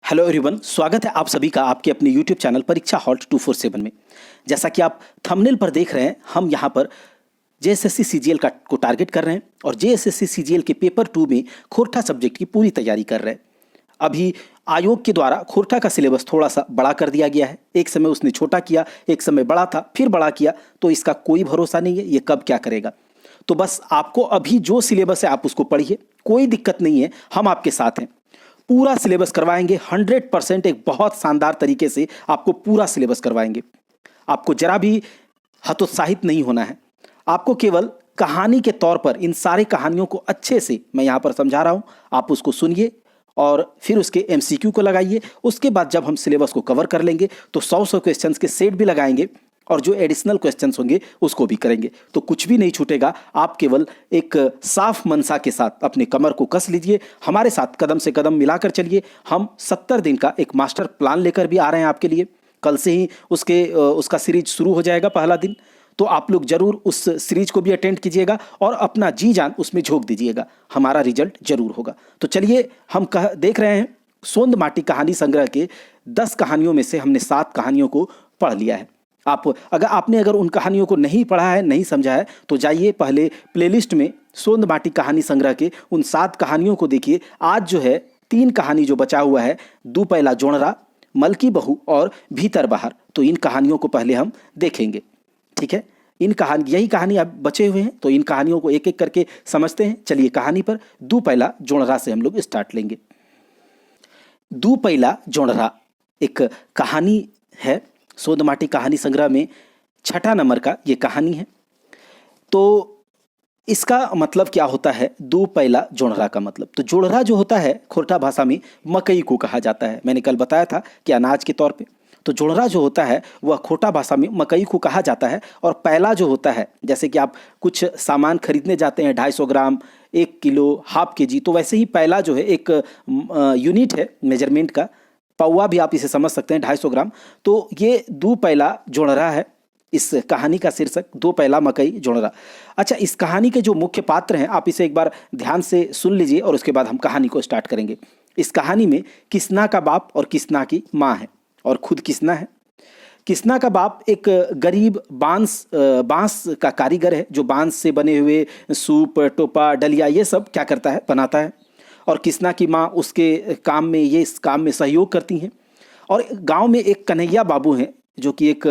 Hello everyone, स्वागत है आप सभी का आपके अपने यूट्यूब चैनल परीक्षा हॉल्ट 247 में। जैसा कि आप थंबनेल पर देख रहे हैं, हम यहाँ पर जेएसएससी सीजीएल को टारगेट कर रहे हैं और जेएसएससी सीजीएल के पेपर 2 में खोरठा सब्जेक्ट की पूरी तैयारी कर रहे हैं। अभी आयोग के द्वारा खोरठा का सिलेबस थोड़ा सा बड़ा कर दिया गया है। एक समय उसने छोटा किया, एक समय बड़ा था, फिर बड़ा किया, तो इसका कोई भरोसा नहीं है ये कब क्या करेगा। तो बस आपको अभी जो सिलेबस है आप उसको पढ़िए, कोई दिक्कत नहीं है, हम आपके साथ हैं। पूरा सिलेबस करवाएंगे 100%, एक बहुत शानदार तरीके से आपको पूरा सिलेबस करवाएंगे। आपको जरा भी हतोत्साहित नहीं होना है। आपको केवल कहानी के तौर पर इन सारी कहानियों को अच्छे से मैं यहाँ पर समझा रहा हूँ, आप उसको सुनिए और फिर उसके एमसीक्यू को लगाइए। उसके बाद जब हम सिलेबस को कवर कर लेंगे तो 100 क्वेश्चंस के सेट भी लगाएंगे और जो एडिशनल क्वेश्चंस होंगे उसको भी करेंगे, तो कुछ भी नहीं छूटेगा। आप केवल एक साफ मनसा के साथ अपने कमर को कस लीजिए, हमारे साथ कदम से कदम मिलाकर चलिए। हम 70 दिन का एक मास्टर प्लान लेकर भी आ रहे हैं आपके लिए। कल से ही उसका सीरीज शुरू हो जाएगा, पहला दिन। तो आप लोग जरूर उस सीरीज को भी अटेंड कीजिएगा और अपना जी जान उसमें झोंक दीजिएगा, हमारा रिजल्ट जरूर होगा। तो चलिए, हम देख रहे हैं सोंद माटी कहानी संग्रह के 10 कहानियों में से हमने 7 कहानियों को पढ़ लिया है। अगर उन कहानियों को नहीं पढ़ा है, नहीं समझा है, तो जाइए पहले प्लेलिस्ट में सोंद माटी कहानी संग्रह के उन 7 कहानियों को देखिए। आज जो है 3 कहानी जो बचा हुआ है, दू पैला जोणरा, मलकी बहू और भीतर बाहर, तो इन कहानियों को पहले हम देखेंगे। ठीक है, यही कहानी अब बचे हुए हैं, तो इन कहानियों को एक एक करके समझते हैं। चलिए, कहानी पर दू पैला जोणरा से हम लोग स्टार्ट लेंगे। दू पैला जोणरा एक कहानी है, सोंद माटी कहानी संग्रह में 6ठा नंबर का ये कहानी है। तो इसका मतलब क्या होता है, दो पैला जोणरा का मतलब? तो जोणरा जो होता है खोरठा भाषा में मकई को कहा जाता है। मैंने कल बताया था कि अनाज के तौर पे। तो जोणरा जो होता है वह खोरठा भाषा में मकई को कहा जाता है। और पैला जो होता है, जैसे कि आप कुछ सामान खरीदने जाते हैं 250 ग्राम, 1 किलो, हाफ केजी, तो वैसे ही पैला जो है एक यूनिट है मेजरमेंट का। पौवा भी आप इसे समझ सकते हैं, 250 ग्राम। तो ये दो पैला जोणरा है इस कहानी का शीर्षक, दो पैला मकई जोणरा। अच्छा, इस कहानी के जो मुख्य पात्र हैं आप इसे एक बार ध्यान से सुन लीजिए और उसके बाद हम कहानी को स्टार्ट करेंगे। इस कहानी में किसना का बाप और किसना की माँ है और खुद किसना है। किसना का बाप एक गरीब बांस का कारीगर है, जो बांस से बने हुए सूप, टोपा, डलिया ये सब क्या करता है, बनाता है। और किसना की माँ उसके इस काम में सहयोग करती हैं। और गांव में एक कन्हैया बाबू हैं, जो कि एक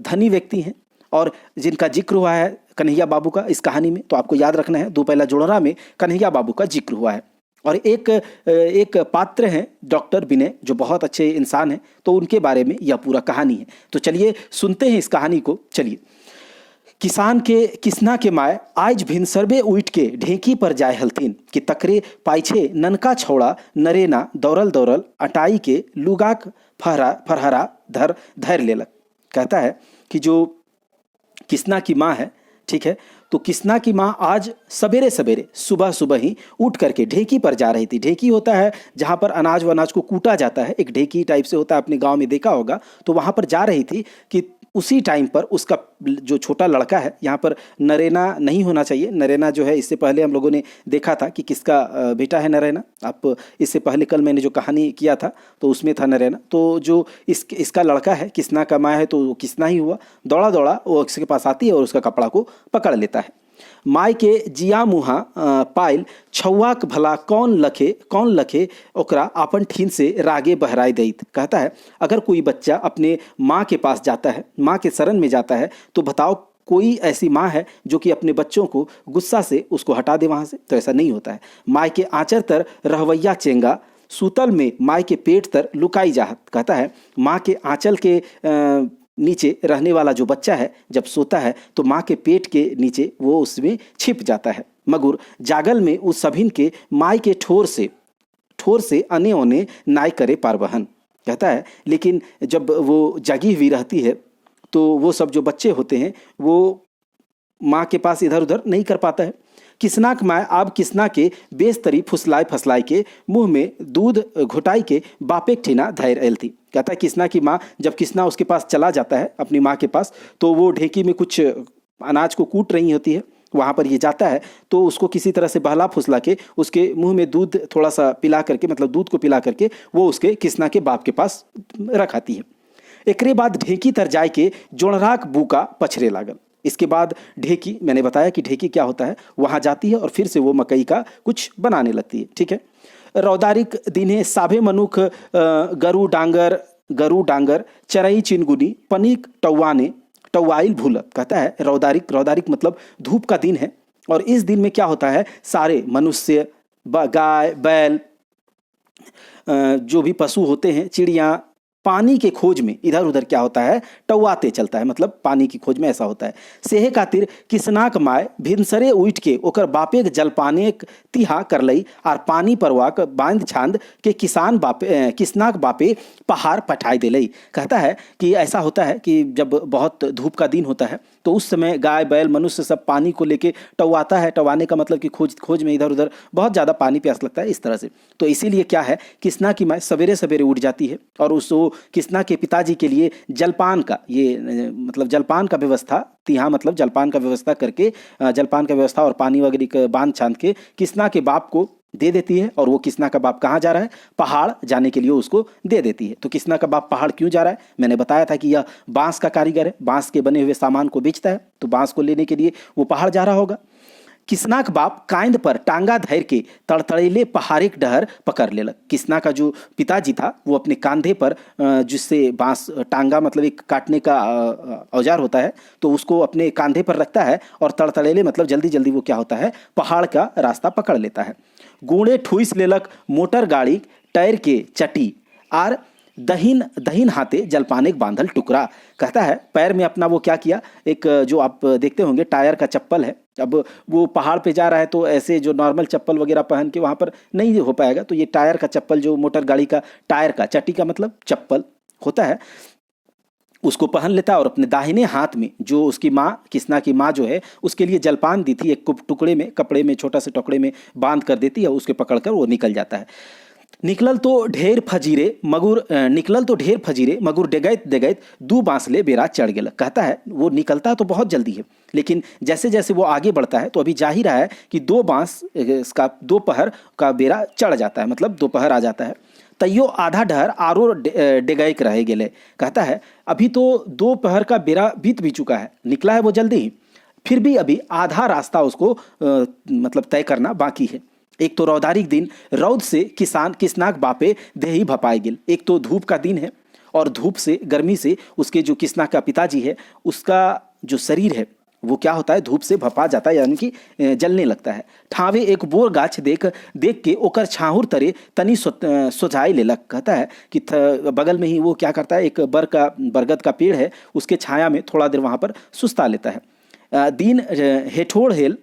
धनी व्यक्ति हैं और जिनका जिक्र हुआ है कन्हैया बाबू का इस कहानी में। तो आपको याद रखना है, दो पैला जोणरा में कन्हैया बाबू का जिक्र हुआ है। और एक पात्र हैं डॉक्टर विनय, जो बहुत अच्छे इंसान हैं, तो उनके बारे में यह पूरा कहानी है। तो चलिए सुनते हैं इस कहानी को। चलिए। किसान के किसना के माय आज भिनसरबे उठ के ढेंकी पर जाए हलतीन कि तकरे पाइछे ननका छौड़ा नरेना दौड़ल दौड़ल अटाई के लुगाक फरहरा धैर लेलक। कहता है कि जो किसना की माँ है, ठीक है, तो किसना की माँ आज सवेरे सवेरे सुबह सुबह ही उठ करके ढेंकी पर जा रही थी। ढेंकी होता है जहाँ पर अनाज को कूटा जाता है, एक ढेंकी टाइप से होता है, अपने गांव में देखा होगा। तो वहाँ पर जा रही थी कि उसी टाइम पर उसका जो छोटा लड़का है, यहाँ पर नरेना नहीं होना चाहिए, नरेना जो है इससे पहले हम लोगों ने देखा था कि किसका बेटा है नरेना। आप इससे पहले कल मैंने जो कहानी किया था तो उसमें था नरेना। तो जो इसका लड़का है किसना का माँ है, तो वो किसना ही हुआ। दौड़ा दौड़ा वो इसके पास आती है और उसका कपड़ा को पकड़ लेता है। माय के जिया मुहा पायल छौआक भला कौन लखे ओकरा अपन ठीन से रागे बहराई दैत। कहता है, अगर कोई बच्चा अपने माँ के पास जाता है, माँ के शरण में जाता है, तो बताओ कोई ऐसी माँ है जो कि अपने बच्चों को गुस्सा से उसको हटा दे वहाँ से? तो ऐसा नहीं होता है। माय के आंचर तर रहवैया चेंगा सूतल में माय के पेट तर लुकाई जाहत। कहता है, माँ के आंचल के नीचे रहने वाला जो बच्चा है जब सोता है तो माँ के पेट के नीचे वो उसमें छिप जाता है। मगर जागल में उस सभिन के माय के ठोर से अने ओने नाय करे पारवहन। कहता है, लेकिन जब वो जागी हुई रहती है तो वो सब जो बच्चे होते हैं वो माँ के पास इधर उधर नहीं कर पाता है। किसनाक माय आप किसना के बेस्तरी फुसलाए के मुंह में दूध घुटाई के बापे ठिना धैर्य एल थी। कहता है, किसना की माँ, जब किसना उसके पास चला जाता है अपनी माँ के पास, तो वो ढेकी में कुछ अनाज को कूट रही होती है वहाँ पर ये जाता है तो उसको किसी तरह से बहला फुसला के उसके मुंह में दूध थोड़ा सा पिला करके, मतलब दूध को पिला करके वो उसके किसना के बाप के पास रखाती है। एकरे बाद ढेकी तर जाय के जोड़राक बूका पछरे लागल। इसके बाद ढेकी, मैंने बताया कि ढेकी क्या होता है, वहाँ जाती है और फिर से वो मकई का कुछ बनाने लगती है। ठीक है। रौदारिक दिने साभे मनुख गरु डांगर चरई चिनगुनी पनीक टौवाने टौवाइल भूलत। कहता है रौदारिक मतलब धूप का दिन है, और इस दिन में क्या होता है, सारे मनुष्य, गाय बैल, जो भी पशु होते हैं, चिड़िया, पानी के खोज में इधर उधर क्या होता है, टौवाते चलता है, मतलब पानी की खोज में ऐसा होता है। सेहे खातिर किसनाक माय भिनसरे उठ के ओकर बापे के जलपाने तिहा कर लई और पानी परवाक बांध छांद के किसनाक बापे पहाड़ पठाई दे लई। कहता है कि ऐसा होता है कि जब बहुत धूप का दिन होता है तो उस समय गाय बैल मनुष्य सब पानी को लेके टौवाता है। टौवाने का मतलब कि खोज में इधर उधर बहुत ज़्यादा पानी प्यास लगता है, इस तरह से। तो इसीलिए क्या है, किसना की माय सवेरे सवेरे उठ जाती है और उसको किसना के पिताजी के लिए जलपान का, ये मतलब जलपान का व्यवस्था, तिहा मतलब जलपान का व्यवस्था करके, जलपान का व्यवस्था और पानी वगैरह का बांध छांद के किसना के बाप को दे देती है। और वो किसना का बाप कहाँ जा रहा है, पहाड़ जाने के लिए उसको दे देती है। तो किसना का बाप पहाड़ क्यों जा रहा है, मैंने बताया था कि यह बांस का कारीगर है, बांस के बने हुए सामान को बेचता है, तो बांस को लेने के लिए वो पहाड़ जा रहा होगा। किसना का बाप कांद पर टांगा धैर के तड़तड़ेले पहाड़िक डहर पकड़ लेलक। किसना का जो पिताजी था वो अपने कांधे पर, जिससे बांस, टांगा मतलब एक काटने का औजार होता है, तो उसको अपने कांधे पर रखता है और तड़तड़ेले मतलब जल्दी जल्दी वो क्या होता है, पहाड़ का रास्ता पकड़ लेता है। गुणे ठुइस लेलक मोटर गाड़ी टायर के चटी आर दहीन हाथे जलपाने बांधल टुकड़ा। कहता है पैर में अपना वो क्या किया, एक जो आप देखते होंगे टायर का चप्पल है। अब वो पहाड़ पे जा रहा है तो ऐसे जो नॉर्मल चप्पल वगैरह पहन के वहाँ पर नहीं हो पाएगा, तो ये टायर का चप्पल, जो मोटर गाड़ी का टायर का, चट्टी का मतलब चप्पल होता है, उसको पहन लेता है और अपने दाहिने हाथ में जो उसकी माँ, किसना की माँ जो है उसके लिए जलपान दी थी, एक टुकड़े में, कपड़े में, छोटा से टुकड़े में बांध कर देती है, उसके पकड़कर वो निकल जाता है। निकलल तो ढेर फजीरे मगुर डेगैत दू बांसले बेरा चढ़ गेल। कहता है वो निकलता तो बहुत जल्दी है, लेकिन जैसे जैसे वो आगे बढ़ता है तो अभी जा ही रहा है कि दो बांस का दोपहर का बेरा चढ़ जाता है, मतलब दोपहर आ जाता है। तैयो आधा डहर आरो डेगैक रह गेले। कहता है अभी तो दोपहर का बेरा बीत भी चुका है, निकला है वो जल्दी ही, फिर भी अभी आधा रास्ता उसको मतलब तय करना बाकी है। एक तो रौदारिक दिन, रौद से किसनाक बापे देही भपाए गिल। एक तो धूप का दिन है और धूप से, गर्मी से उसके जो किसना का पिताजी है उसका जो शरीर है वो क्या होता है, धूप से भपा जाता है, यानी कि जलने लगता है। ठावे एक बोर गाछ देख के ओकर छाहुर तरे तनी सोझाई लेलक। कहता है कि बगल में ही वो क्या करता है, एक बरगद का पेड़ है, उसके छाया में थोड़ा देर वहाँ पर सुस्ता लेता है। दिन हेठोड़ हेल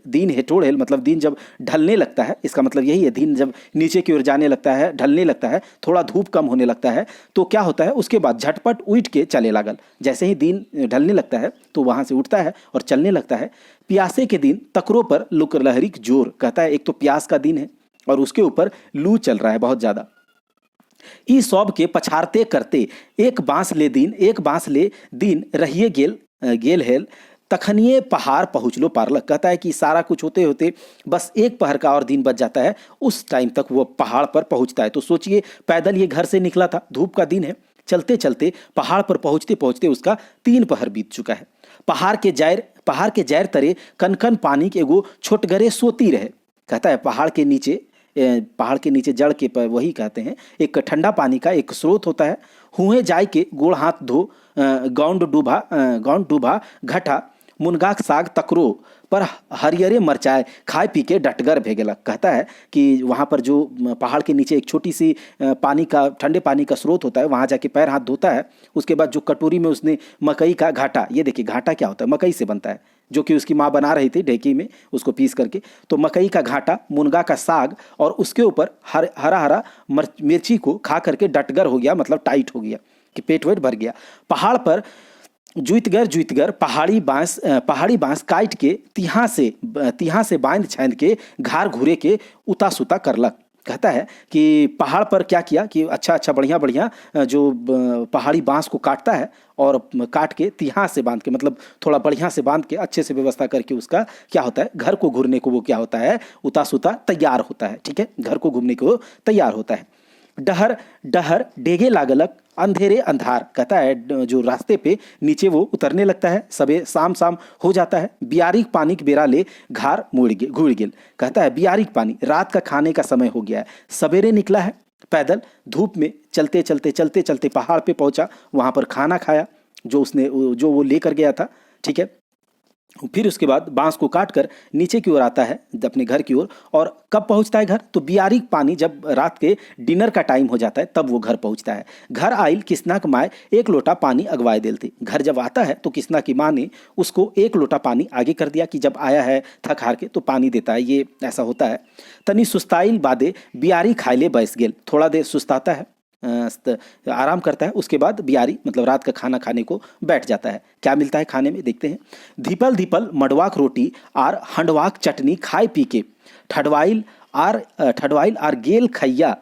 मतलब दिन जब ढलने लगता है, इसका मतलब यही है, दिन जब नीचे की ओर जाने लगता है, ढलने लगता है, थोड़ा धूप कम होने लगता है, तो क्या होता है, उसके बाद झटपट उठ के चले लागल। जैसे ही दिन ढलने लगता है तो वहाँ से उठता है और चलने लगता है। प्यासे के दिन तकरों पर लुक लहरी जोर। कहता है एक तो प्यास का दिन है और उसके ऊपर लू चल रहा है बहुत ज़्यादा। ई सौब के पछाड़ते करते एक बांस ले दिन रहिए गेल हेल तखनिए पहाड़ पहुँच लो पारलक। कहता है कि सारा कुछ होते होते बस एक पहर का और दिन बच जाता है, उस टाइम तक वो पहाड़ पर पहुँचता है। तो सोचिए, पैदल ये घर से निकला था, धूप का दिन है, चलते चलते पहाड़ पर पहुँचते पहुँचते उसका 3 पहर बीत चुका है। पहाड़ के जैर तरे कनकन पानी के एगो छोटगरे सोती रहे। कहता है पहाड़ के नीचे जड़ के पर वही कहते हैं, एक ठंडा पानी का एक स्रोत होता है। हुए जाय के गोड़ हाथ धो गौंड डूबा घटा मुनगाक साग तकरो पर हरियरे मरचाए खाए पी के डटगर भेगलक। कहता है कि वहाँ पर जो पहाड़ के नीचे एक छोटी सी ठंडे पानी का स्रोत होता है, वहाँ जाके पैर हाथ धोता है। उसके बाद जो कटोरी में उसने मकई का घाटा, ये देखिए घाटा क्या होता है, मकई से बनता है, जो कि उसकी माँ बना रही थी ढेकी में उसको पीस करके। तो मकई का घाटा, मुनगा का साग और उसके ऊपर हरा मिर्ची को खा करके डटगर हो गया, मतलब टाइट हो गया कि पेट वेट भर गया। पहाड़ पर जुइतगर पहाड़ी बांस काट के तिहा से बांध छांद के घार घूरे के उता सुता करलक। कहता है कि पहाड़ पर क्या किया कि अच्छा अच्छा बढ़िया बढ़िया जो पहाड़ी बांस को काटता है और काट के तिहास से बांध के, मतलब थोड़ा बढ़िया से बांध के अच्छे से व्यवस्था करके उसका क्या होता है, घर को घूरने को वो क्या होता है, उता सुता तैयार होता है। ठीक है, घर को घूमने को तैयार होता है। डहर डहर डेगे लागलक अंधेरे अंधार, कहता है जो रास्ते पे नीचे वो उतरने लगता है, सबे शाम शाम हो जाता है। बियारिक पानी के बेरा ले घार घुड़ गिल, कहता है बियारिक पानी, रात का खाने का समय हो गया है। सवेरे निकला है पैदल धूप में, चलते चलते चलते चलते पहाड़ पे पहुंचा, वहां पर खाना खाया जो वो लेकर गया था। ठीक है, फिर उसके बाद बांस को काट कर नीचे की ओर आता है अपने घर की ओर। और कब पहुंचता है घर, तो बियारिक पानी, जब रात के डिनर का टाइम हो जाता है तब वो घर पहुंचता है। घर आइल किसना की माए एक लोटा पानी अगवाए देलती, घर जब आता है तो किसना की माँ ने उसको एक लोटा पानी आगे कर दिया कि जब आया है थक हार के तो पानी देता है, ये ऐसा होता है। तनी सुस्ताइल बादे बियारी खाइले बैस गेल, थोड़ा देर सुस्ताता है, आराम करता है, उसके बाद बियारी मतलब रात का खाना खाने को बैठ जाता है। क्या मिलता है खाने में, देखते हैं। धीपल धीपल मडवाक रोटी आर हंडवाक चटनी खाए पी के, ठडवाइल आर गेल खैया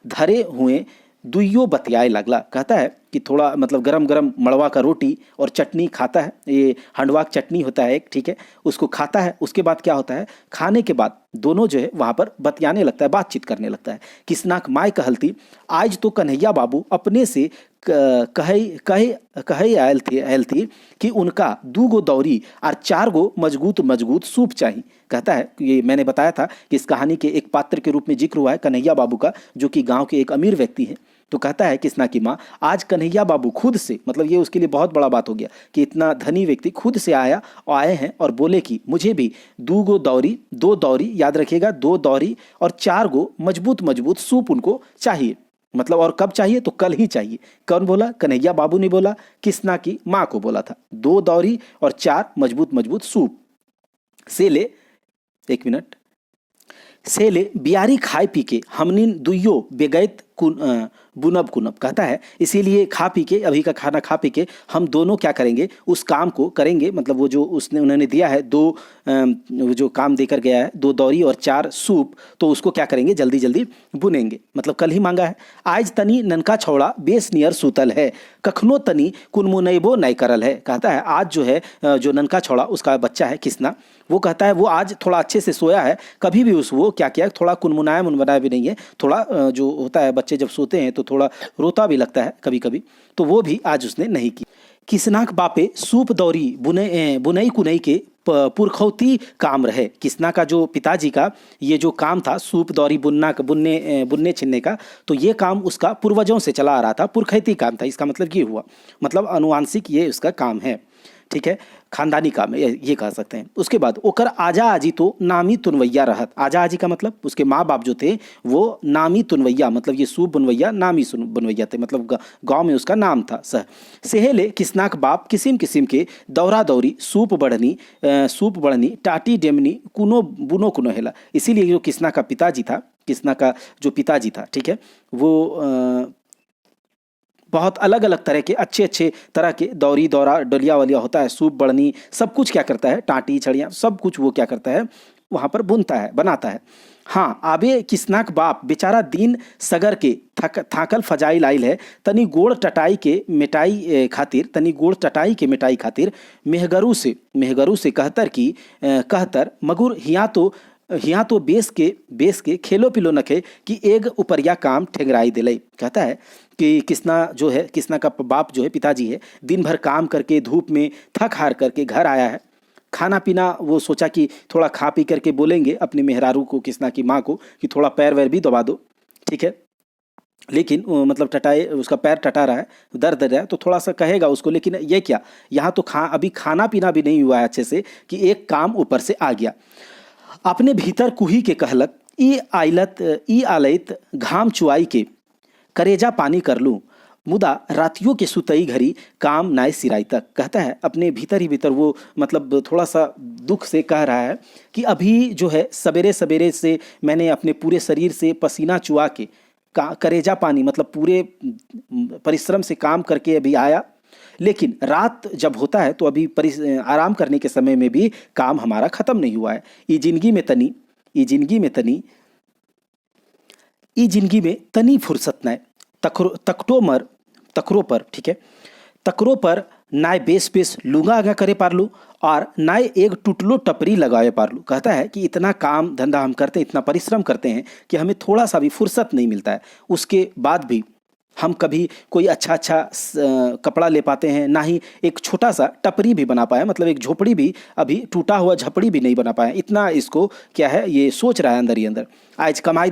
धरे हुए दुइयो बतियाए लगला, कहता है कि थोड़ा मतलब गरम गरम मड़वा का रोटी और चटनी खाता है, ये हंडवाक चटनी होता है एक, ठीक है, उसको खाता है। उसके बाद क्या होता है, खाने के बाद दोनों जो है वहाँ पर बतियाने लगता है, बातचीत करने लगता है। किसनाक माय कहलती आज तो कन्हैया बाबू अपने से कहे आयल थी कि उनका 2 गो दौरी और 4 गो मजबूत मजबूत सूप चाहिए। कहता है ये मैंने बताया था कि इस कहानी के एक पात्र के रूप में जिक्र हुआ है कन्हैया बाबू का, जो कि गांव के एक अमीर व्यक्ति हैं। तो कहता है किसना की माँ आज कन्हैया बाबू खुद से, मतलब ये उसके लिए बहुत बड़ा बात हो गया कि इतना धनी व्यक्ति खुद से आए हैं और बोले कि मुझे भी 2 दौरी याद रखिएगा, 2 दौरी और 4 गो मजबूत मजबूत सूप उनको चाहिए। मतलब और कब चाहिए, तो कल ही चाहिए। कौन बोला, कन्हैया बाबू ने बोला, किसना की माँ को बोला था। 2 दौरी और 4 मजबूत मजबूत सूप से ले, एक मिनट, से ले बियारी खाए पी के हमनिन दुइयो बेगैत बुनब कुनब, कहता है इसीलिए खा पी के, अभी का खाना खा पी के हम दोनों क्या करेंगे, उस काम को करेंगे, मतलब वो जो उन्होंने दिया है 2 जो काम देकर गया है 2 दौरी और 4 सूप, तो उसको क्या करेंगे, जल्दी जल्दी बुनेंगे, मतलब कल ही मांगा है। आज तनी ननका छौड़ा बेस नियर सूतल है, कखनो तनी कुनमुनैबो नहीं करल है, कहता है आज जो है जो ननका छौड़ा उसका बच्चा है किसना, वो कहता है वो आज थोड़ा अच्छे से सोया है, कभी भी वो क्या किया, थोड़ा कुनमुनाया मुनमुनाया भी नहीं है, थोड़ा जो होता है बच्चे जब सोते हैं तो थोड़ा रोता भी लगता है कभी कभी, तो वो भी आज उसने नहीं की। किसनाक बापे सूप दौरी बुनई कुनई के पुरखौती काम रहे। किसना का जो पिताजी का ये जो काम था सूप दौरी बुनने छिनने का, तो ये काम उसका पूर्वजों से चला आ रहा था, पुरखैती काम था। इसका मतलब ये हुआ, मतलब अनुवांशिक ये उसका काम है, ठीक है, खानदानी काम है, ये कह सकते हैं। उसके बाद ओकर आजा आजी तो नामी तुनवैया रहत। आजा आजी का मतलब उसके माँ बाप जो थे वो नामी तुनवैया, मतलब ये सूप बुनवैया नामी बुनवैया थे, मतलब गांव में उसका नाम था। सेहेले किसनाक बाप किसिम किसिम के दौरा दौरी सूप बढ़नी टाटी डेमनी कुनो बुनो कुनो हेला। इसीलिए जो किसना का पिताजी था, किसना का जो पिताजी था, ठीक है, वो बहुत अलग अलग तरह के अच्छे तरह के दौरी दौरा डलिया वलिया होता है, सूप बढ़नी सब कुछ क्या करता है, टाटी छड़ियाँ सब कुछ वो क्या करता है वहाँ पर बुनता है, बनाता है। हाँ, आबे किसनाक बाप बेचारा दिन सगर के थाकल फजाइल आइल है, तनी गोड़ टटाई के मिटाई खातिर मेहगरू से कहतर मगुर हिया तो बेस के खेलो पिलो नखे कि एक उपरिया काम ठेंगराई दिलाई। कहता है कि किसना का बाप जो है पिताजी है, दिन भर काम करके धूप में थक हार करके घर आया है, खाना पीना वो सोचा कि थोड़ा खा पी करके बोलेंगे अपने मेहरारू को, किसना की माँ को, कि थोड़ा पैर वैर भी दबा दो, ठीक है, लेकिन मतलब टटाए, उसका पैर टटा रहा है, दर्द रहा है, तो थोड़ा सा कहेगा उसको, लेकिन ये क्या, यहाँ तो अभी खाना पीना भी नहीं हुआ है अच्छे से कि एक काम ऊपर से आ गया। अपने भीतर कुही के कहलक ई आलत घाम चुआई के करेजा पानी कर लूँ, मुदा रातियों के सुतई घड़ी काम नाय सिराई तक। कहता है अपने भीतर ही भीतर वो मतलब थोड़ा सा दुख से कह रहा है कि अभी जो है सवेरे सवेरे से मैंने अपने पूरे शरीर से पसीना चुआ के करेजा पानी मतलब पूरे परिश्रम से काम करके अभी आया, लेकिन रात जब होता है तो अभी आराम करने के समय में भी काम हमारा ख़त्म नहीं हुआ है। ये जिंदगी में तनी ई जिंदगी में तनी फुर्सत नाय, तकरो पर, ठीक है, तकरो पर नाय बेस बेस लूंगा आगा करे पारलू और नाय एक टुटलो टपरी लगाए पारलू। कहता है कि इतना काम धंधा हम करते हैं, इतना परिश्रम करते हैं कि हमें थोड़ा सा भी फुर्सत नहीं मिलता है। उसके बाद भी हम कभी कोई अच्छा कपड़ा ले पाते हैं, ना ही एक छोटा सा टपरी भी बना पाए, मतलब एक झोपड़ी भी, अभी टूटा हुआ झपड़ी भी नहीं बना पाए। इतना इसको क्या है, ये सोच रहा है अंदर ही अंदर। आज कमाई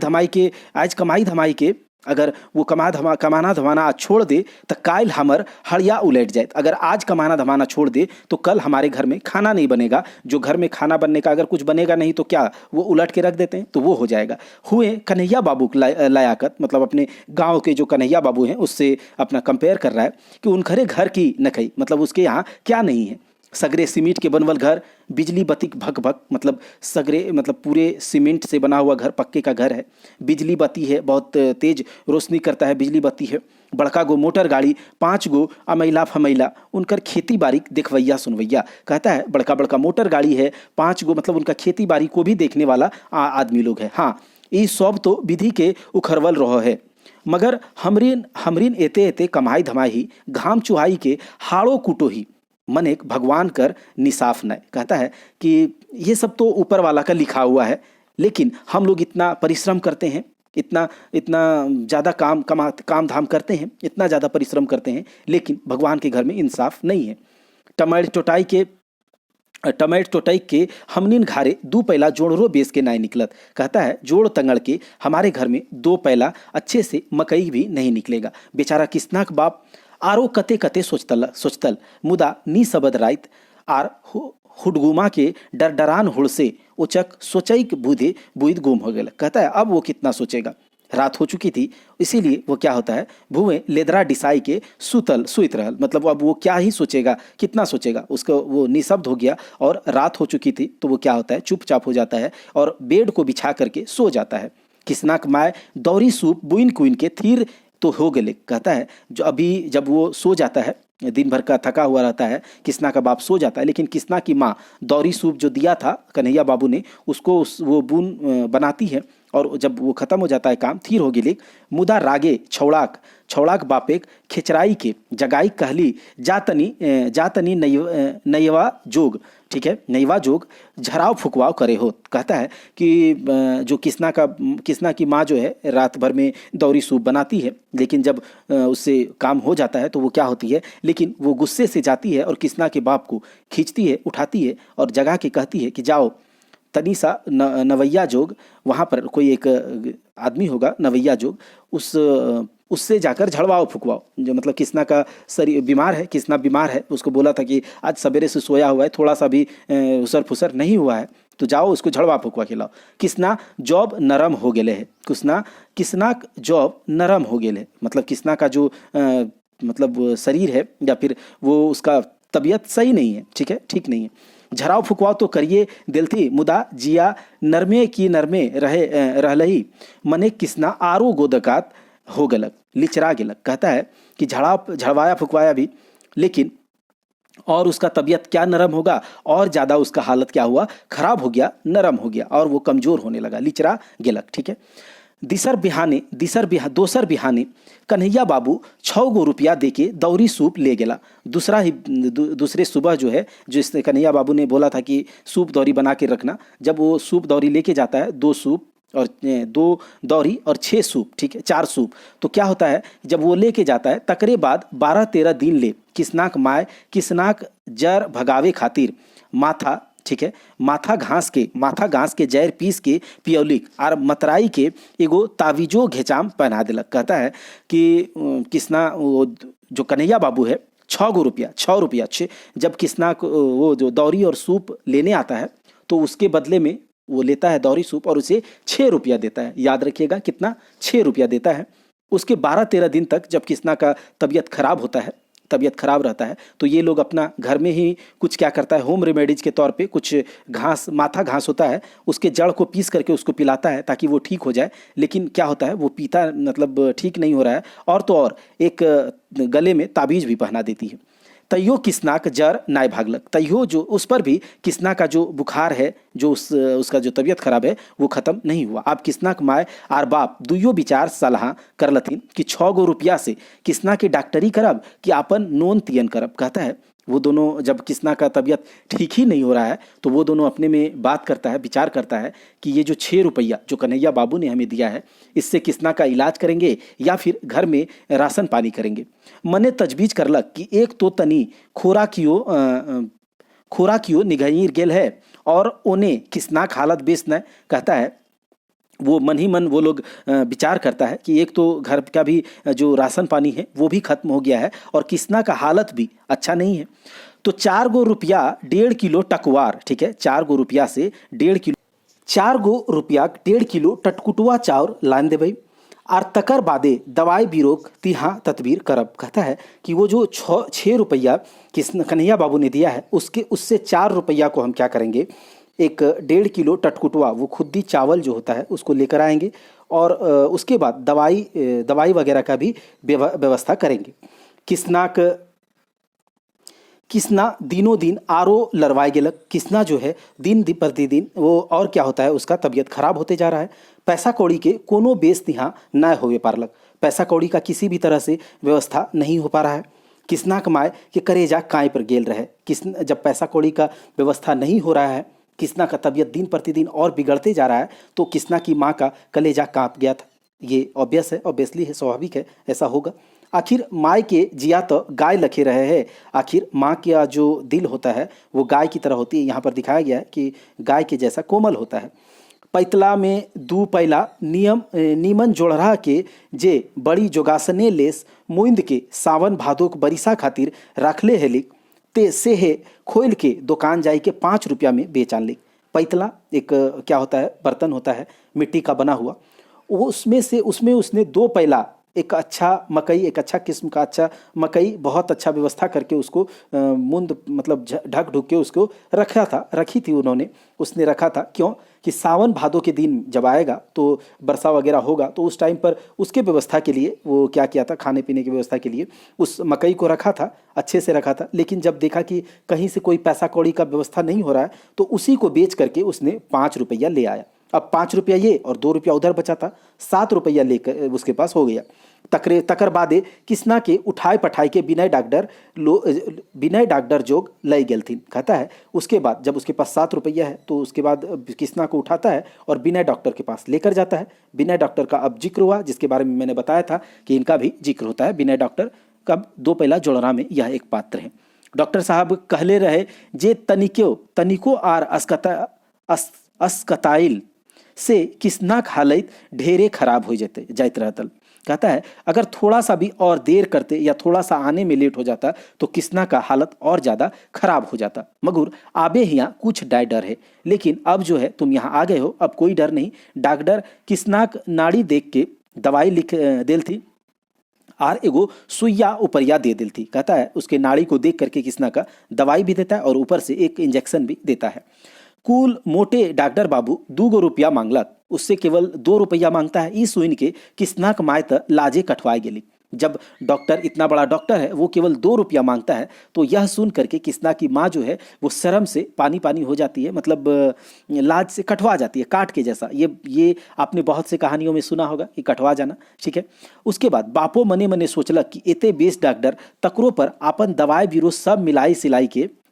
धमाई के अगर वो कमाना धमाना आज छोड़ दे तो काल हमर हड़िया उलट जाए। अगर आज कमाना धमाना छोड़ दे तो कल हमारे घर में खाना नहीं बनेगा। जो घर में खाना बनने का अगर कुछ बनेगा नहीं तो क्या वो उलट के रख देते हैं, तो वो हो जाएगा। हुए कन्हैया बाबू लायाकत, मतलब अपने गांव के जो कन्हैया बाबू हैं उससे अपना कंपेयर कर रहा है कि उनखरे घर की नकई, मतलब उसके यहाँ क्या नहीं है। सगरे सीमेंट के बनवल घर, बिजली बत्ती भक भक, मतलब सगरे मतलब पूरे सीमेंट से बना हुआ घर, पक्के का घर है। बिजली बत्ती है, बहुत तेज रोशनी करता है, बिजली बत्ती है। बड़का गो मोटर गाड़ी, 5 गो अमैला फमैला, उनकर खेती बाड़ी देखवैया सुनवैया। कहता है बड़का बड़का मोटर गाड़ी है, 5 गो, मतलब उनका खेती बाड़ी को भी देखने वाला आदमी लोग है। हाँ, ये सब तो विधि के उखरवल रहो है, मगर हमरीन एते एते कमाई धमाई घाम चुहाई के हाड़ो कूटो ही मन एक भगवान कर निसाफ न। कहता है कि ये सब तो ऊपर वाला का लिखा हुआ है, लेकिन हम लोग इतना परिश्रम करते हैं, इतना ज़्यादा काम धाम करते हैं, इतना ज़्यादा परिश्रम करते हैं, लेकिन भगवान के घर में इंसाफ नहीं है। टमैट टोटाई के हमनिन घारे 2 पैला जोड़रो बेच के नाय निकलत। कहता है जोड़ तंगड़ के हमारे घर में 2 पैला अच्छे से मकई भी नहीं निकलेगा। बेचारा किसनाक बाप आरो कते कते सोचतल मुदा नी सबद राइत आर हुडगुमा के डरान हुड़ से उचक सोचई के बुधे बुध गुम हो गया। कहता है अब वो कितना सोचेगा, रात हो चुकी थी, इसीलिए वो क्या होता है, भुएं लेदरा डिसाई के सुइत रहल, मतलब अब वो क्या ही सोचेगा, कितना सोचेगा, उसको वो निशब्द हो गया और रात हो चुकी थी, तो वो क्या होता है, चुपचाप हो जाता है और बेड को बिछा करके सो जाता है। किसनाक माय दौरी सूप बुइन कुइन के थीर तो हो गए। कहता है जो अभी जब वो सो जाता है, दिन भर का थका हुआ रहता है, किसना का बाप सो जाता है, लेकिन किसना की माँ दौरी सूप जो दिया था कन्हैया बाबू ने उसको वो बून बनाती है, और जब वो खत्म हो जाता है काम, थीर होगी लिख मुदा रागे छौड़ाक बापेक खिचराई के जगाई कहली जातनी नयवा जोग, ठीक है, नयवा जोग झराव फुकवाव करे हो। कहता है कि जो किसना की माँ जो है रात भर में दौरी सूप बनाती है, लेकिन जब उससे काम हो जाता है तो वो क्या होती है, लेकिन वो गुस्से से जाती है और किसना के बाप को खींचती है, उठाती है और जगा के कहती है कि जाओ तनी सा नवैया जोग, वहाँ पर कोई एक आदमी होगा नवैया जोग, उससे जाकर झड़वाओ फुकवाओ। जो मतलब किसना का शरीर बीमार है, किसना बीमार है, उसको बोला था कि आज सवेरे से सोया हुआ है, थोड़ा सा भी उसर फुसर नहीं हुआ है, तो जाओ उसको झड़वा फुकवा खिलाओ। किसना जॉब नरम हो गए है, किसना जॉब नरम हो गए है, मतलब किसना का जो मतलब शरीर है या फिर वो उसका तबीयत सही नहीं है, ठीक है, ठीक नहीं है। झराव फुकवाओ तो करिए दिल थी मुदा जिया नरमे की नरमे रहलही मने किसना आरो गोदकात हो गलक लिचरा गेलक। कहता है कि झड़वाया फुकवाया भी, लेकिन और उसका तबीयत क्या नरम होगा, और ज़्यादा उसका हालत क्या हुआ, खराब हो गया, नरम हो गया और वो कमज़ोर होने लगा, लिचरा गेलक, ठीक है। दोसर बिहाने कन्हैया बाबू 6 गो रुपया देके दौरी सूप ले गेला। दूसरे सुबह जो है, जो इस कन्हैया बाबू ने बोला था कि सूप दौरी बना के रखना, जब वो सूप दौरी लेके जाता है, 2 सूप और 2 दौरी और 6 सूप, ठीक है, 4 सूप, तो क्या होता है जब वो लेके जाता है, तकरे बाद 12-13 दिन ले किसनाक जर भगावे खातिर माथा, ठीक है, माथा घास के जैर पीस के पियौलिक आर मतराई के एगो तावीजो घेचाम पहना दिलक। कहता है कि किसना जो कन्हैया बाबू है 6 रुपया जब किसना वो जो दौरी और सूप लेने आता है तो उसके बदले में वो लेता है दौरी सूप और उसे 6 रुपया देता है। याद रखिएगा कितना, 6 रुपया देता है। उसके 12-13 दिन तक जब किसना का तबीयत खराब रहता है तो ये लोग अपना घर में ही कुछ क्या करता है, होम रेमेडीज के तौर पे कुछ माथा घास होता है, उसके जड़ को पीस करके उसको पिलाता है ताकि वो ठीक हो जाए। लेकिन क्या होता है, वो पीता मतलब ठीक नहीं हो रहा है, और तो और एक गले में ताबीज़ भी पहना देती है। तैयो किसनाक जर नाय भागलक, तैयो जो उस पर भी किसना का जो बुखार है, जो उसका जो तबीयत खराब है वो खत्म नहीं हुआ। अब किसनाक माय आर बाप दुइयो विचार सलाह करलथिन कि 6 गो रुपया से किसना के डॉक्टरी करब कि अपन नोन तियन करब। कहता है वो दोनों, जब किसना का तबीयत ठीक ही नहीं हो रहा है तो वो दोनों अपने में बात करता है, विचार करता है कि ये जो 6 रुपया जो कन्हैया बाबू ने हमें दिया है, इससे किसना का इलाज करेंगे या फिर घर में राशन पानी करेंगे। मने तजवीज करलक कि एक तो तनी खोराकियो निगहीर गेल है और ओने किसनाक हालत बेस न। कहता है वो मन ही मन वो लोग विचार करता है कि एक तो घर का भी जो राशन पानी है वो भी खत्म हो गया है और किसना का हालत भी अच्छा नहीं है। तो 4 गो रुपया 1.5 किलो टकवार, ठीक है, 4 गो रुपया से 1.5 किलो, 4 गो रुपया 1.5 किलो टटकुटुआ चाउर लान दे भाई, और तकर बादे दवाई बीरोक तिहा तदबीर करब। कहता है कि वो जो 6 रुपया कन्हैया बाबू ने दिया है उससे 4 रुपया को हम क्या करेंगे, एक 1.5 किलो टटकुटवा वो खुद्दी चावल जो होता है उसको लेकर आएंगे और उसके बाद दवाई वगैरह का भी व्यवस्था करेंगे। किसना दिनों दिन आरो लड़वाए गेलक। किसना जो है दिन प्रतिदिन वो और क्या होता है, उसका तबीयत खराब होते जा रहा है। पैसा कौड़ी के कोनो बेस तिहा न होवे पारलक, पैसा कौड़ी का किसी भी तरह से व्यवस्था नहीं हो पा रहा है। किसना कमाए कि करेजा काय पर गेल रहे। जब पैसा कौड़ी का व्यवस्था नहीं हो रहा है, किसना का तबीयत दिन प्रतिदिन और बिगड़ते जा रहा है, तो किसना की माँ का कलेजा कांप गया था। ये ऑब्वियस है, ऑब्वियसली है, स्वाभाविक है, ऐसा होगा। आखिर माँ के जिया तो गाय लखे रहे हैं। आखिर माँ का जो दिल होता है वो गाय की तरह होती है। यहाँ पर दिखाया गया है कि गाय के जैसा कोमल होता है। पैतला में दू पैला नीमन जोड़रा के जे बड़ी जोगासने लेस मुंद के सावन भादोक बरिसा खातिर रखले हेलिक ते से है खोल के दुकान जाई के 5 रुपया में बेच आन ली। पैतला एक क्या होता है, बर्तन होता है मिट्टी का बना हुआ, वो उसमें उसने 2 पैला एक अच्छा मकई, एक अच्छा किस्म का अच्छा मकई बहुत अच्छा व्यवस्था करके उसको मुंद मतलब ढक ढुक के उसको रखी थी उन्होंने, उसने रखा था। क्यों कि सावन भादों के दिन जब आएगा तो वर्षा वगैरह होगा तो उस टाइम पर उसके व्यवस्था के लिए वो क्या किया था, खाने पीने की व्यवस्था के लिए उस मकई को रखा था, अच्छे से रखा था। लेकिन जब देखा कि कहीं से कोई पैसा कौड़ी का व्यवस्था नहीं हो रहा है तो उसी को बेच करके उसने 5 रुपया ले आया। अब 5 रुपया ये और 2 रुपया उधर बचा था, 7 रुपया लेकर उसके पास हो गया। तकर बादे किसना के उठाए पठाए के बिना डॉक्टर जोग लई गेलथिन। कहता है उसके बाद जब उसके पास 7 रुपया है तो उसके बाद किसना को उठाता है और बिना डॉक्टर के पास लेकर जाता है। बिना डॉक्टर का अब जिक्र हुआ, जिसके बारे में मैंने बताया था कि इनका भी जिक्र होता है। बिना डॉक्टर का 2 पैला जोड़रा में यह एक पात्र है। डॉक्टर साहब कहले रहे जे तनिको आर अस्कताइल से किसनाक हालत ढेरे खराब हो जाते रहतल। कहता है अगर थोड़ा सा भी और देर करते या थोड़ा सा आने में लेट हो जाता तो किसना का हालत और ज़्यादा खराब हो जाता। मगर आबे यहाँ कुछ डर है, लेकिन अब जो है तुम यहाँ आ गए हो, अब कोई डर नहीं। डॉक्टर किसनाक नाड़ी देख के दवाई लिख देल थी और एगो सुइया उपरिया दे दिल थी। कहता है उसके नाड़ी को देख करके किसना का दवाई भी देता है और ऊपर से एक इंजेक्शन भी देता है। कुल मोटे डॉक्टर बाबू 2 रुपया मांगलक, उससे केवल 2 रुपया मांगता है। ई सुन के किसनाक माय त लाजे कटवाए गेली। जब डॉक्टर इतना बड़ा डॉक्टर है वो केवल 2 रुपया मांगता है तो यह सुन करके किसना की माँ जो है वो शर्म से पानी पानी हो जाती है, मतलब लाज से कटवा जाती है, काट के जैसा। ये आपने बहुत से कहानियों में सुना होगा कि कटवा जाना, ठीक है। उसके बाद बापो मने मने सोचलक कि एते बेस डॉक्टर तकरो पर अपन दवाई बीरो सब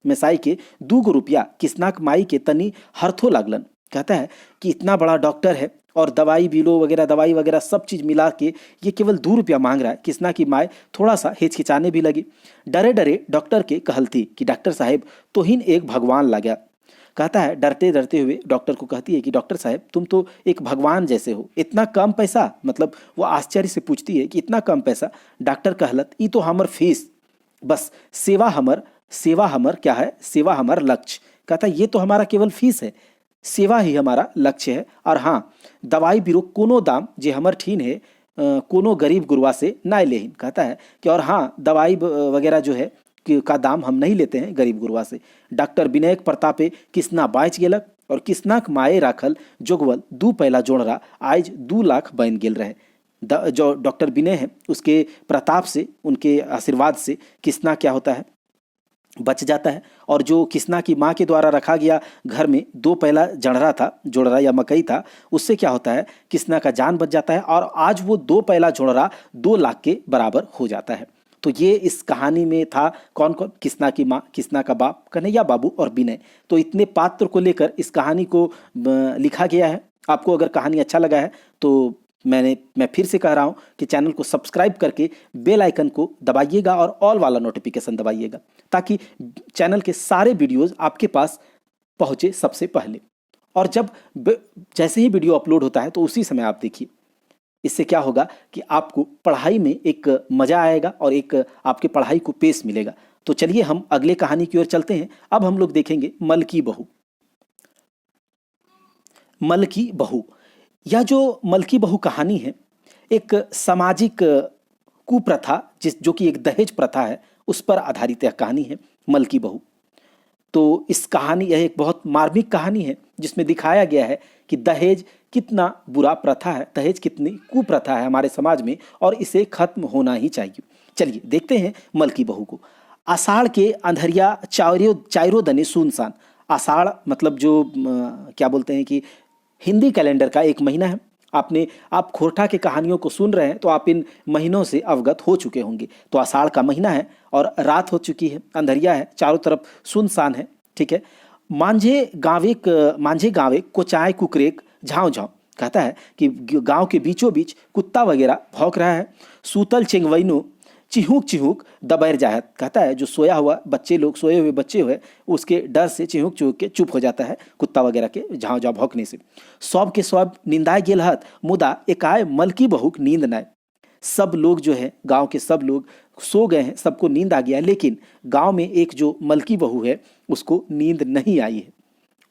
मिसाई के 2 रुपया किसनाक माई के तनी हर्थो लागलन। कहता है कि इतना बड़ा डॉक्टर है और दवाई वगैरह सब चीज़ मिला के ये केवल 2 रुपया मांग रहा है। किसना की माए थोड़ा सा हिचकिचाने भी लगी। डरे डॉक्टर के कहलती कि डॉक्टर साहब तोहिन एक भगवान लगा। कहता है डरते डरते हुए डॉक्टर को कहती है कि डॉक्टर साहब तुम तो एक भगवान जैसे हो, इतना कम पैसा, मतलब वो आश्चर्य से पूछती है कि इतना कम पैसा। डॉक्टर कहलत ई तो हमर फीस, बस सेवा हमर क्या है, सेवा हमर लक्ष्य। कहता है ये तो हमारा केवल फीस है, सेवा ही हमारा लक्ष्य है। और हाँ, दवाई बीरो कोनो दाम जे हमर ठीन है कोनो गरीब गुरुआ से ना लेहिन। कहता है कि और हाँ, दवाई वगैरह जो है का दाम हम नहीं लेते हैं गरीब गुरुआ से। डॉक्टर विनयक प्रतापे किसना बाँच गेलक और किसनाक माए राखल जोगवल 2 पैला जोड़रा आज 2 लाख बन गेल रहे। जो डॉक्टर विनय है उसके प्रताप से, उनके आशीर्वाद से किसना क्या होता है, बच जाता है। और जो किसना की माँ के द्वारा रखा गया घर में 2 पहला जणरा था, जोड़रा या मकई था, उससे क्या होता है, किसना का जान बच जाता है और आज वो 2 पहला जोड़रा 2 लाख के बराबर हो जाता है। तो ये इस कहानी में था। कौन कौन? किसना की माँ, किसना का बाप, कन्हैया बाबू और विनय। तो इतने पात्र को लेकर इस कहानी को लिखा गया है। आपको अगर कहानी अच्छा लगा है तो मैं फिर से कह रहा हूं कि चैनल को सब्सक्राइब करके बेल आइकन को दबाइएगा और ऑल वाला नोटिफिकेशन दबाइएगा, ताकि चैनल के सारे वीडियोस आपके पास पहुंचे सबसे पहले। और जैसे ही वीडियो अपलोड होता है तो उसी समय आप देखिए। इससे क्या होगा कि आपको पढ़ाई में एक मजा आएगा और एक आपके पढ़ाई को पेस मिलेगा। तो चलिए हम अगले कहानी की ओर चलते हैं। अब हम लोग देखेंगे मल की बहू। मल की बहू, यह जो मल की बहू कहानी है, एक सामाजिक कुप्रथा जो कि एक दहेज प्रथा है, उस पर आधारित यह कहानी है मल की बहू। तो यह एक बहुत मार्मिक कहानी है जिसमें दिखाया गया है कि दहेज कितना बुरा प्रथा है, दहेज कितनी कुप्रथा है हमारे समाज में और इसे खत्म होना ही चाहिए। चलिए देखते हैं मल की बहू को। आषाढ़ के अंधरिया चायरो दने सुनसान। आषाढ़ मतलब जो क्या बोलते हैं कि हिंदी कैलेंडर का एक महीना है। आप खोरठा के कहानियों को सुन रहे हैं तो आप इन महीनों से अवगत हो चुके होंगे। तो आषाढ़ का महीना है और रात हो चुकी है, अंधरिया है, चारों तरफ सुनसान है। ठीक है। मांझे गावे कोचाए कुकरेक झाँव झाँव, कहता है कि गांव के बीचों बीच कुत्ता वगैरह भौंक रहा है। सूतल चिंगवैनो चिहूक चिहूक दबैर जाहत, कहता है जो सोए हुए बच्चे हुए उसके डर से चिहूक चिहूक के चुप हो जाता है कुत्ता वगैरह के झाँव झाँव भौंकने से। सब के सब निंदाए गेल हत मुदा एकाए मल की बहूक नींद नाय। सब लोग जो है, गांव के सब लोग सो गए हैं, सबको नींद आ गया, लेकिन गांव में एक जो मल की बहू है उसको नींद नहीं आई है।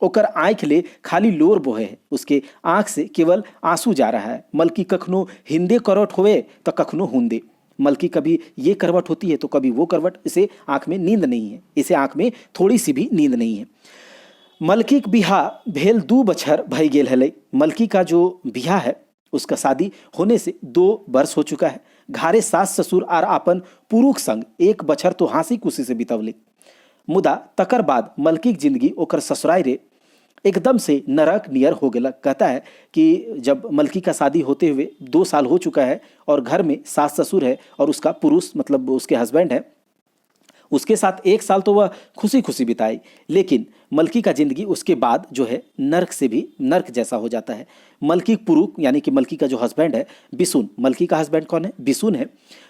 ओकर आँख ले खाली लोर बोहे है, उसके आँख से केवल आंसू जा रहा है। मल की कखनो हिंदे करवट होवे तो कखनो हुंदे। मल की कभी ये करवट होती है तो कभी वो करवट। इसे आँख में नींद नहीं है, इसे आँख में थोड़ी सी भी नींद नहीं है। मलकी बिहा भेल 2 बछर भई गेल हलै। मलकी का जो बिहा है उसका शादी होने से 2 वर्ष हो चुका है। घारे सास ससुर आर आपन पुरुष संग 1 बछर तो हंसी खुशी से बितवले। मुदा तकर बाद मलकी की जिंदगी ओकर ससुराल रे एकदम से नरक नियर हो गया। कहता है कि जब मलकी का शादी होते हुए 2 साल हो चुका है और घर में सास ससुर है और उसका पुरुष मतलब उसके हस्बैंड है, उसके साथ 1 साल तो वह खुशी खुशी बिताई, लेकिन मलकी का जिंदगी उसके बाद जो है नर्क से भी नर्क जैसा हो जाता है। मलकी पुरुष यानी कि मलकी का जो हस्बैंड है बिसुन, मलकी का हस्बैंड कौन है? बिसुन है।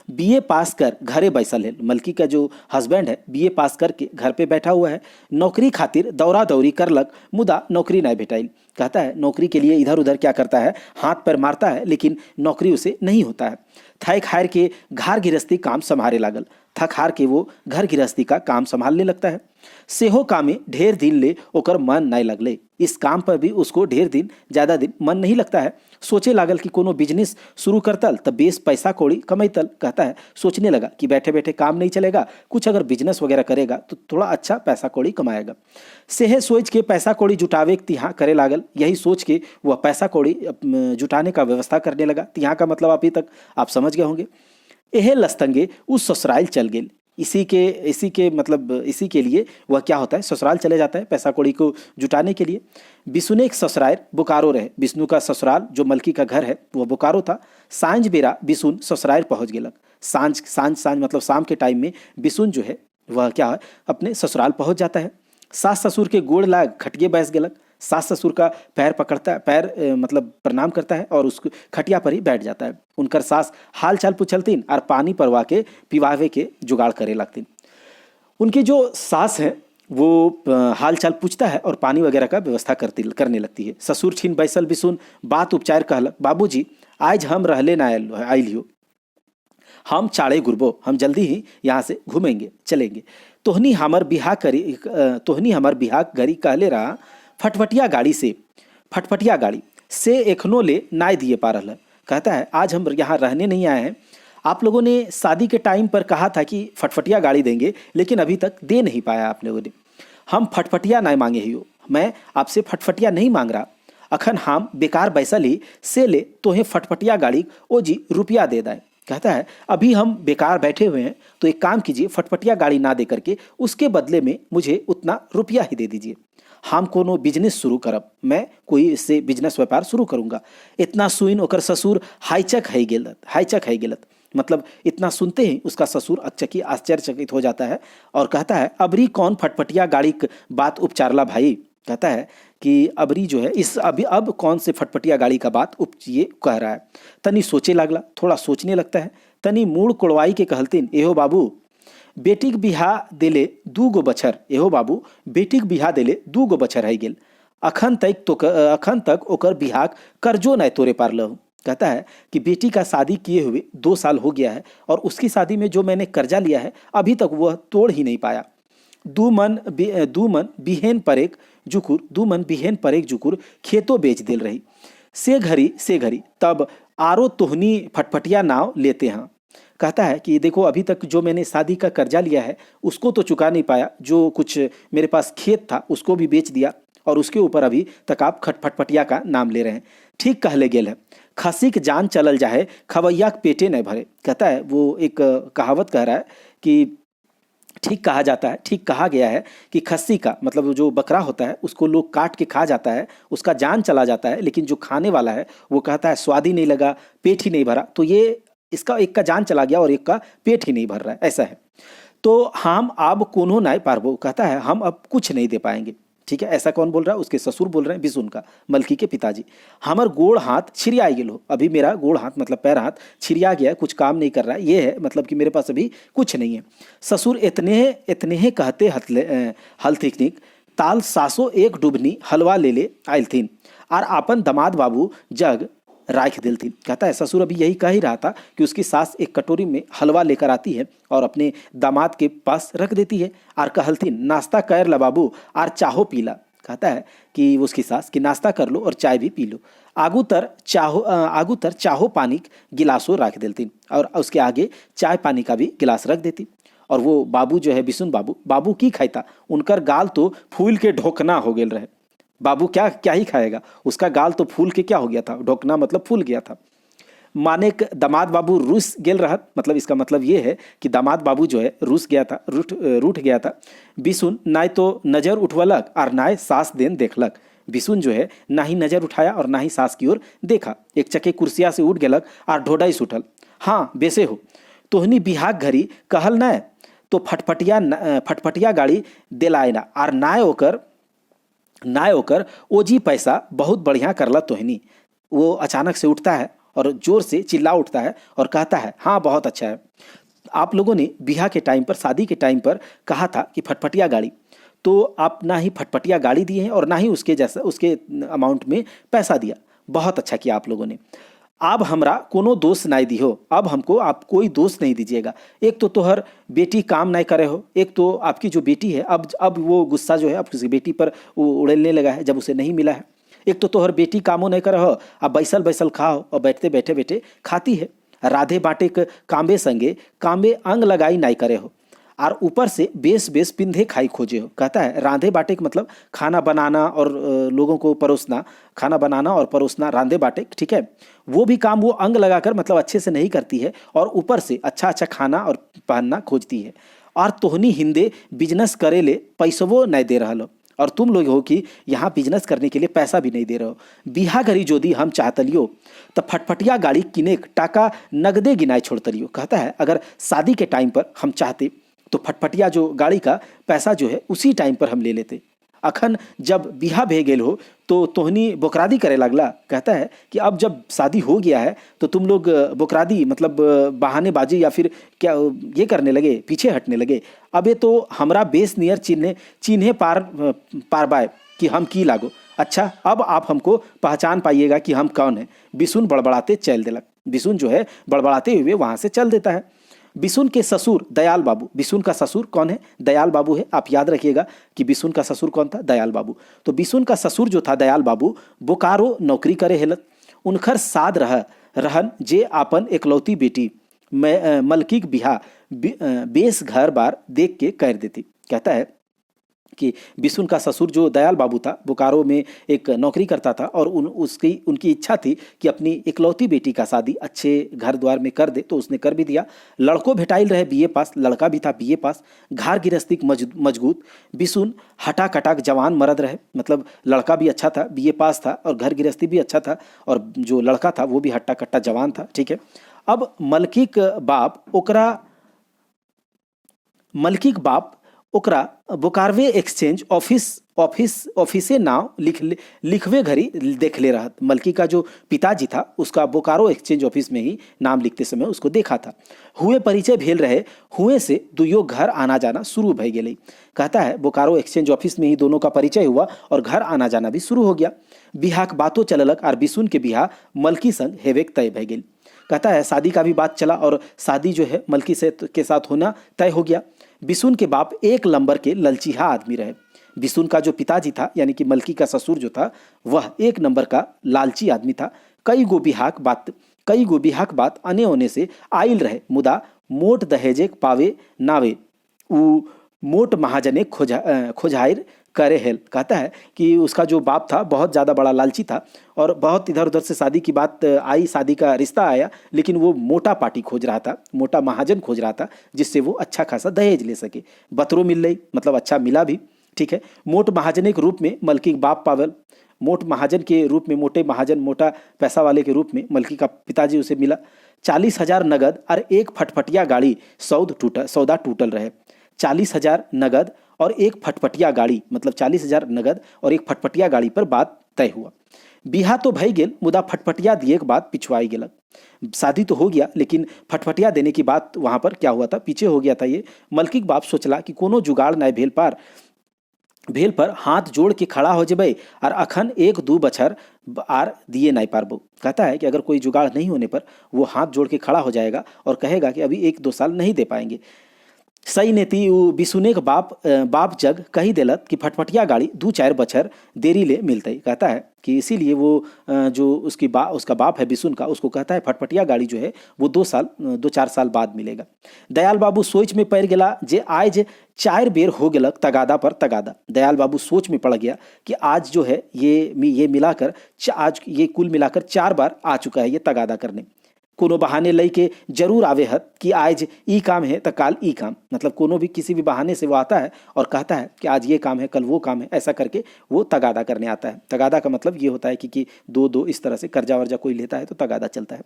बीए पास कर घरे बैसल है। मलकी का जो हस्बैंड है बीए पास करके घर पे बैठा हुआ है। नौकरी खातिर दौरा दौरी करलक मुदा नौकरी नहीं भेटाइल। कहता है नौकरी के लिए इधर उधर क्या करता है, हाथ पैर मारता है, लेकिन नौकरी उसे नहीं होता है। थाई खायर के घर गृहस्थी काम संभाले लागल। थक हार के वो घर गृहस्थी का काम संभालने लगता है। सेहो कामे ढेर दिन ले ओकर मन नहीं लगले। इस काम पर भी उसको ज़्यादा दिन मन नहीं लगता है। सोचे लागल कि कोनो बिजनेस शुरू करतल तब बेस पैसा कौड़ी कमैतल। कहता है सोचने लगा कि बैठे बैठे काम नहीं चलेगा, कुछ अगर बिजनेस वगैरह करेगा तो थोड़ा अच्छा पैसा कौड़ी कमाएगा। सेहे सोच के पैसा कौड़ी जुटावे तिहाँ करे लागल। यही सोच के वह पैसा कौड़ी जुटाने का व्यवस्था करने लगा। तिहाँ का मतलब अभी तक आप समझ गए होंगे। एहे लस्तंगे उस ससुराल चल गेल। इसी के लिए वह क्या होता है, ससुराल चले जाता है पैसा कौड़ी को जुटाने के लिए। बिसुने एक ससुराल बोकारो रहे। विष्णु का ससुराल जो मलकी का घर है वह बोकारो था। सांझ बेरा बिसुन ससुराल पहुंच गेलक। सांझ मतलब शाम के टाइम में बिसुन जो है वह क्या है अपने ससुराल पहुंच जाता है। सास ससुर के गोड़ लाग खटिए बैस गेलक। सास ससुर का पैर पकड़ता है, मतलब प्रणाम करता है और उस खटिया पर ही बैठ जाता है। उनकर सास हाल चाल पूछलतीन और पानी परवा के पिवावे के जुगाड़ करे लगतीन। उनकी जो सास है वो हाल चाल पूछता है और पानी वगैरह का व्यवस्था करने लगती है। ससुर छीन बैसल बिसुन बात उपचार कहलक, बाबूजी आज हम रहले ना आइलियो, हम चाड़े गुरबो, हम जल्दी ही यहाँ से घूमेंगे चलेंगे। तोहनी हमार बिहार गरी कहले रहा फटफटिया गाड़ी से एखनो ले नाय दिए पा रहा। कहता है आज हम यहाँ रहने नहीं आए हैं। आप लोगों ने शादी के टाइम पर कहा था कि फटफटिया गाड़ी देंगे, लेकिन अभी तक दे नहीं पाया आप लोगों ने। हम फटफटिया नहीं मांगे ही हो, मैं आपसे फटफटिया नहीं मांग रहा। अखन हम बेकार बैसल ही से ले तोहे फटफटिया गाड़ी ओ जी रुपया दे दाए। कहता है अभी हम बेकार बैठे हुए हैं, तो एक काम कीजिए, फटफटिया गाड़ी ना दे करके उसके बदले में मुझे उतना रुपया ही दे दीजिए। हम कोनो बिजनेस शुरू करब, मैं कोई इससे बिजनेस व्यापार शुरू करूंगा। इतना सुइन ओकर ससुर हाईचक है गेलत, हाईचक है गेलत, मतलब इतना सुनते ही उसका ससुर अचकी आश्चर्यचकित हो जाता है और कहता है अबरी कौन फटफटिया गाड़ी बात उपचारला भाई। कहता है कि अबरी जो है इस अभी अब कौन से फटफटिया गाड़ी का बात ये कह रहा है। तनी सोचे लागला, थोड़ा सोचने लगता है, तनी मूड कोड़वाई के कहलतीन एहो बाबू बेटीक बिहा देले 2 गो बछर, एहो बाबू बेटीक बिहा देले 2 गो बछर है गेल, अखन तक ओकर बिहाक कर्जो नहीं तोरे पार लहू। कहता है कि बेटी का शादी किए हुए 2 साल हो गया है और उसकी शादी में जो मैंने कर्जा लिया है अभी तक वह तोड़ ही नहीं पाया। दू मन बिहेन परेक जुकुर खेतों बेच दिल रही, से घड़ी तब आरो तोहनी फटफटिया नाव लेते हैं। कहता है कि देखो अभी तक जो मैंने शादी का कर्जा लिया है उसको तो चुका नहीं पाया, जो कुछ मेरे पास खेत था उसको भी बेच दिया और उसके ऊपर अभी तक आप फटफटिया का नाम ले रहे हैं। ठीक कहले गेल है, खसी के जान चलल जाए खवैया के पेटे नहीं भरे। कहता है वो एक कहावत कह रहा है कि ठीक कहा जाता है, ठीक कहा गया है कि खस्सी का मतलब जो बकरा होता है उसको लोग काट के खा जाता है, उसका जान चला जाता है, लेकिन जो खाने वाला है वो कहता है स्वाद ही नहीं लगा, पेट ही नहीं भरा। तो ये इसका एक का जान चला गया और एक का पेट ही नहीं भर रहा है, ऐसा है। तो हम अब कोनो नहीं पारबो, कहता है हम अब कुछ नहीं दे पाएंगे। ठीक है, ऐसा कौन बोल रहा है? उसके ससुर बोल रहे हैं, बिसुन का, मलकी के पिताजी। हमर गोड़ हाथ छिरिया गेलो, अभी मेरा गोड़ हाथ मतलब पैर हाथ छिरिया गया, कुछ काम नहीं कर रहा है, ये है मतलब कि मेरे पास अभी कुछ नहीं है। ससुर इतने कहते हलथिकनिक ताल सासो एक डुबनी हलवा ले आयल और अपन दमाद बाबू जग राख दिलथिन। कहता है ससुर अभी यही कह ही रहा था कि उसकी सास एक कटोरी में हलवा लेकर आती है और अपने दामाद के पास रख देती है और कहलथिन नाश्ता कर ला बाबू और चाहो पी ला। कहता है कि उसकी सास कि नाश्ता कर लो और चाय भी पी लो। आगू तर चाहो पानी गिलासो रख देती और उसके आगे चाय पानी का भी गिलास रख देती। और वो बाबू जो है बिसुन बाबू की खाईता, उनकर गाल तो फूल के ढोकना हो गेल रहे। बाबू क्या ही खाएगा, उसका गाल तो फूल के क्या हो गया था, ढोकना मतलब फूल गया था। माने दामाद बाबू रूस गेल रहत, मतलब इसका मतलब ये है कि दामाद बाबू जो है रूस गया था, रूठ गया था। बिसुन नाय तो नजर उठवलक और नाय सास देन देखलक। बिसुन जो है ना ही नजर उठाया और ना ही सास की ओर देखा, एक चके कुर्सिया से उठ गेलक और ढोडाई सुठल। हाँ बेसे हो तोहनी बिहाक घरी कहल न तो फटफटिया गाड़ी दिलाए ना और नाय ओकर ओजी पैसा बहुत बढ़िया करला तोहनी। वो अचानक से उठता है और जोर से चिल्ला उठता है और कहता है हाँ बहुत अच्छा है, आप लोगों ने बिहा के टाइम पर, शादी के टाइम पर कहा था कि फटफटिया गाड़ी, तो आप ना ही फटफटिया गाड़ी दिए हैं और ना ही उसके जैसा उसके अमाउंट में पैसा दिया। बहुत अच्छा किया आप लोगों ने। अब हमरा कोनो दोष नहीं दी हो, अब हमको आप कोई दोष नहीं दीजिएगा। एक तो तोहर बेटी काम नहीं करे हो, एक तो आपकी जो बेटी है अब वो गुस्सा जो है अब किसी बेटी पर वो उड़ेलने लगा है जब उसे नहीं मिला है। एक तो तोहर बेटी कामों नहीं करे हो, अब बैसल खाओ और बैठते बैठे खाती है। राधे बाटे के कांबे अंग लगाई नहीं करे हो और ऊपर से बेस पिंधे खाई खोजे हो। कहता है रांधे बाटे का मतलब खाना बनाना और लोगों को परोसना, खाना बनाना और परोसना रांधे बाटे, ठीक है। वो भी काम वो अंग लगाकर मतलब अच्छे से नहीं करती है और ऊपर से अच्छा खाना और पहनना खोजती है। और तोहनी हिंदे बिजनेस करे ले पैसवो नहीं दे रहा लो, और तुम लोग हो कि यहाँ बिजनेस करने के लिए पैसा भी नहीं दे रहे हो। बिहा घरी जोदी हम चाहतलियो तो फटफटिया गाड़ी किने टाका नगदे गिनाए छोड़तलियो। कहता है अगर शादी के टाइम पर हम चाहते तो फटफटिया जो गाड़ी का पैसा जो है उसी टाइम पर हम ले लेते। अखन जब बिहा भे गेल हो तो तोहनी बोकरादी करे लगला। कहता है कि अब जब शादी हो गया है तो तुम लोग बोकरादी मतलब बहानेबाजी या फिर क्या ये करने लगे, पीछे हटने लगे। अबे तो हमरा बेस नियर चिन्हे पार बाय कि हम की लागो। अच्छा अब आप हमको पहचान पाइएगा कि हम कौन है। बिसुन बड़बड़ाते चल देलक। बिसुन जो है बड़बड़ाते हुए वहाँ से चल देता है। बिसुन के ससुर दयाल बाबू, बिसुन का ससुर कौन है? दयाल बाबू है। आप याद रखिएगा कि बिसुन का ससुर कौन था? दयाल बाबू। तो बिसुन का ससुर जो था दयाल बाबू बोकारो नौकरी करे हेलत। उनखर साद रहन जे आपन एकलौती बेटी मलकी बिहा बेस घर बार देख के कर देती। कहता है कि बिशुन का ससुर जो दयाल बाबू था बोकारो में एक नौकरी करता था और उनकी इच्छा थी कि अपनी इकलौती बेटी का शादी अच्छे घर द्वार में कर दे, तो उसने कर भी दिया। लड़को भेटाइल रहे बीए पास, लड़का भी था बीए पास, घर गृहस्थी मजबूत। बिशुन हटा कटाक जवान मर्द रहे, मतलब लड़का भी अच्छा था, बीए पास था और घर गृहस्थी भी अच्छा था, और जो लड़का था वो भी हट्टा कट्टा जवान था। ठीक है। अब मलकीक बाप ओकरा बोकार्वे एक्सचेंज ऑफिसे नाव लिखवे घड़ी देख ले रहा। मलकी का जो पिताजी था उसका बोकारो एक्सचेंज ऑफिस में ही नाम लिखते समय उसको देखा था। हुए परिचय भेल रहे, हुए से दुयो घर आना जाना शुरू भई गेलै। कहता है बोकारो एक्सचेंज ऑफिस में ही दोनों का परिचय हुआ और घर आना जाना भी शुरू हो गया। बिहाक बातों चललक और बिशुन के बिहा मलकी संग हेवेक तय भई गेल। कहता है शादी का भी बात चला और शादी जो है मलकी से के साथ होना तय हो गया। बिशुन के बाप एक नंबर के ललचीहा आदमी रहे। बिशुन का जो पिताजी था यानी कि मलकी का ससुर जो था वह एक नंबर का लालची आदमी था। कई गो बिहाक बात अने होने से आइल रहे, मुदा मोट दहेजे पावे नावे उ मोट महाजने खोजाइर करे हेल। कहता है कि उसका जो बाप था बहुत ज़्यादा बड़ा लालची था और बहुत इधर उधर से शादी की बात आई, शादी का रिश्ता आया, लेकिन वो मोटा पार्टी खोज रहा था, मोटा महाजन खोज रहा था जिससे वो अच्छा खासा दहेज ले सके। बतरो मिल रही, मतलब अच्छा मिला भी। ठीक है। मोट महाजने के रूप में मलकी बाप पावल, मोट महाजन के रूप में, मोटे महाजन मोटा पैसा वाले के रूप में मलकी का पिताजी उसे मिला। 40,000 नगद और एक फटफटिया गाड़ी सौदा टूटल रहे। 40,000 नगद और एक फटफटिया गाड़ी, मतलब 40,000 नगद और एक फटफटिया गाड़ी पर बात तय हुआ। बिहा तो भई गेल, मुदा फटफटिया दिए के बाद पिछुआई गेलक। शादी तो हो गया लेकिन फटफटिया देने की बात वहां पर क्या हुआ था, पीछे हो गया था ये। मलकी बाप सोचला कि कोनो जुगाड़ नहीं भेल पर हाथ जोड़ के खड़ा हो जेबे और अखन 1-2 बछर आर दिए नहीं पारबो। कहता है कि अगर कोई जुगाड़ नहीं होने पर वो हाथ जोड़ के खड़ा हो जाएगा और कहेगा कि अभी 1-2 साल नहीं दे पाएंगे। सही नेती बिशुने के बाप जग कही देलत कि फटफटिया गाड़ी 2-4 बछर देरी ले मिलते। कहता है कि इसीलिए वो जो उसका बाप है बिशुन का, उसको कहता है फटफटिया गाड़ी जो है वो 2-4 साल बाद मिलेगा। दयाल बाबू सोच में पड़ गया जे आज 4 बेर हो गेलक तगादा पर तगादा। दयाल बाबू सोच में पड़ गया कि आज जो है ये मिलाकर आज ये कुल मिलाकर 4 बार आ चुका है ये तगादा करने। कोनो बहाने लई के जरूर आवे हत कि आज ई काम है तो काल ई काम, मतलब कोनो भी किसी भी बहाने से वो आता है और कहता है कि आज ये काम है कल वो काम है, ऐसा करके वो तगादा करने आता है। तगादा का मतलब ये होता है कि 2-2 इस तरह से कर्जा वर्जा कोई लेता है तो तगादा चलता है।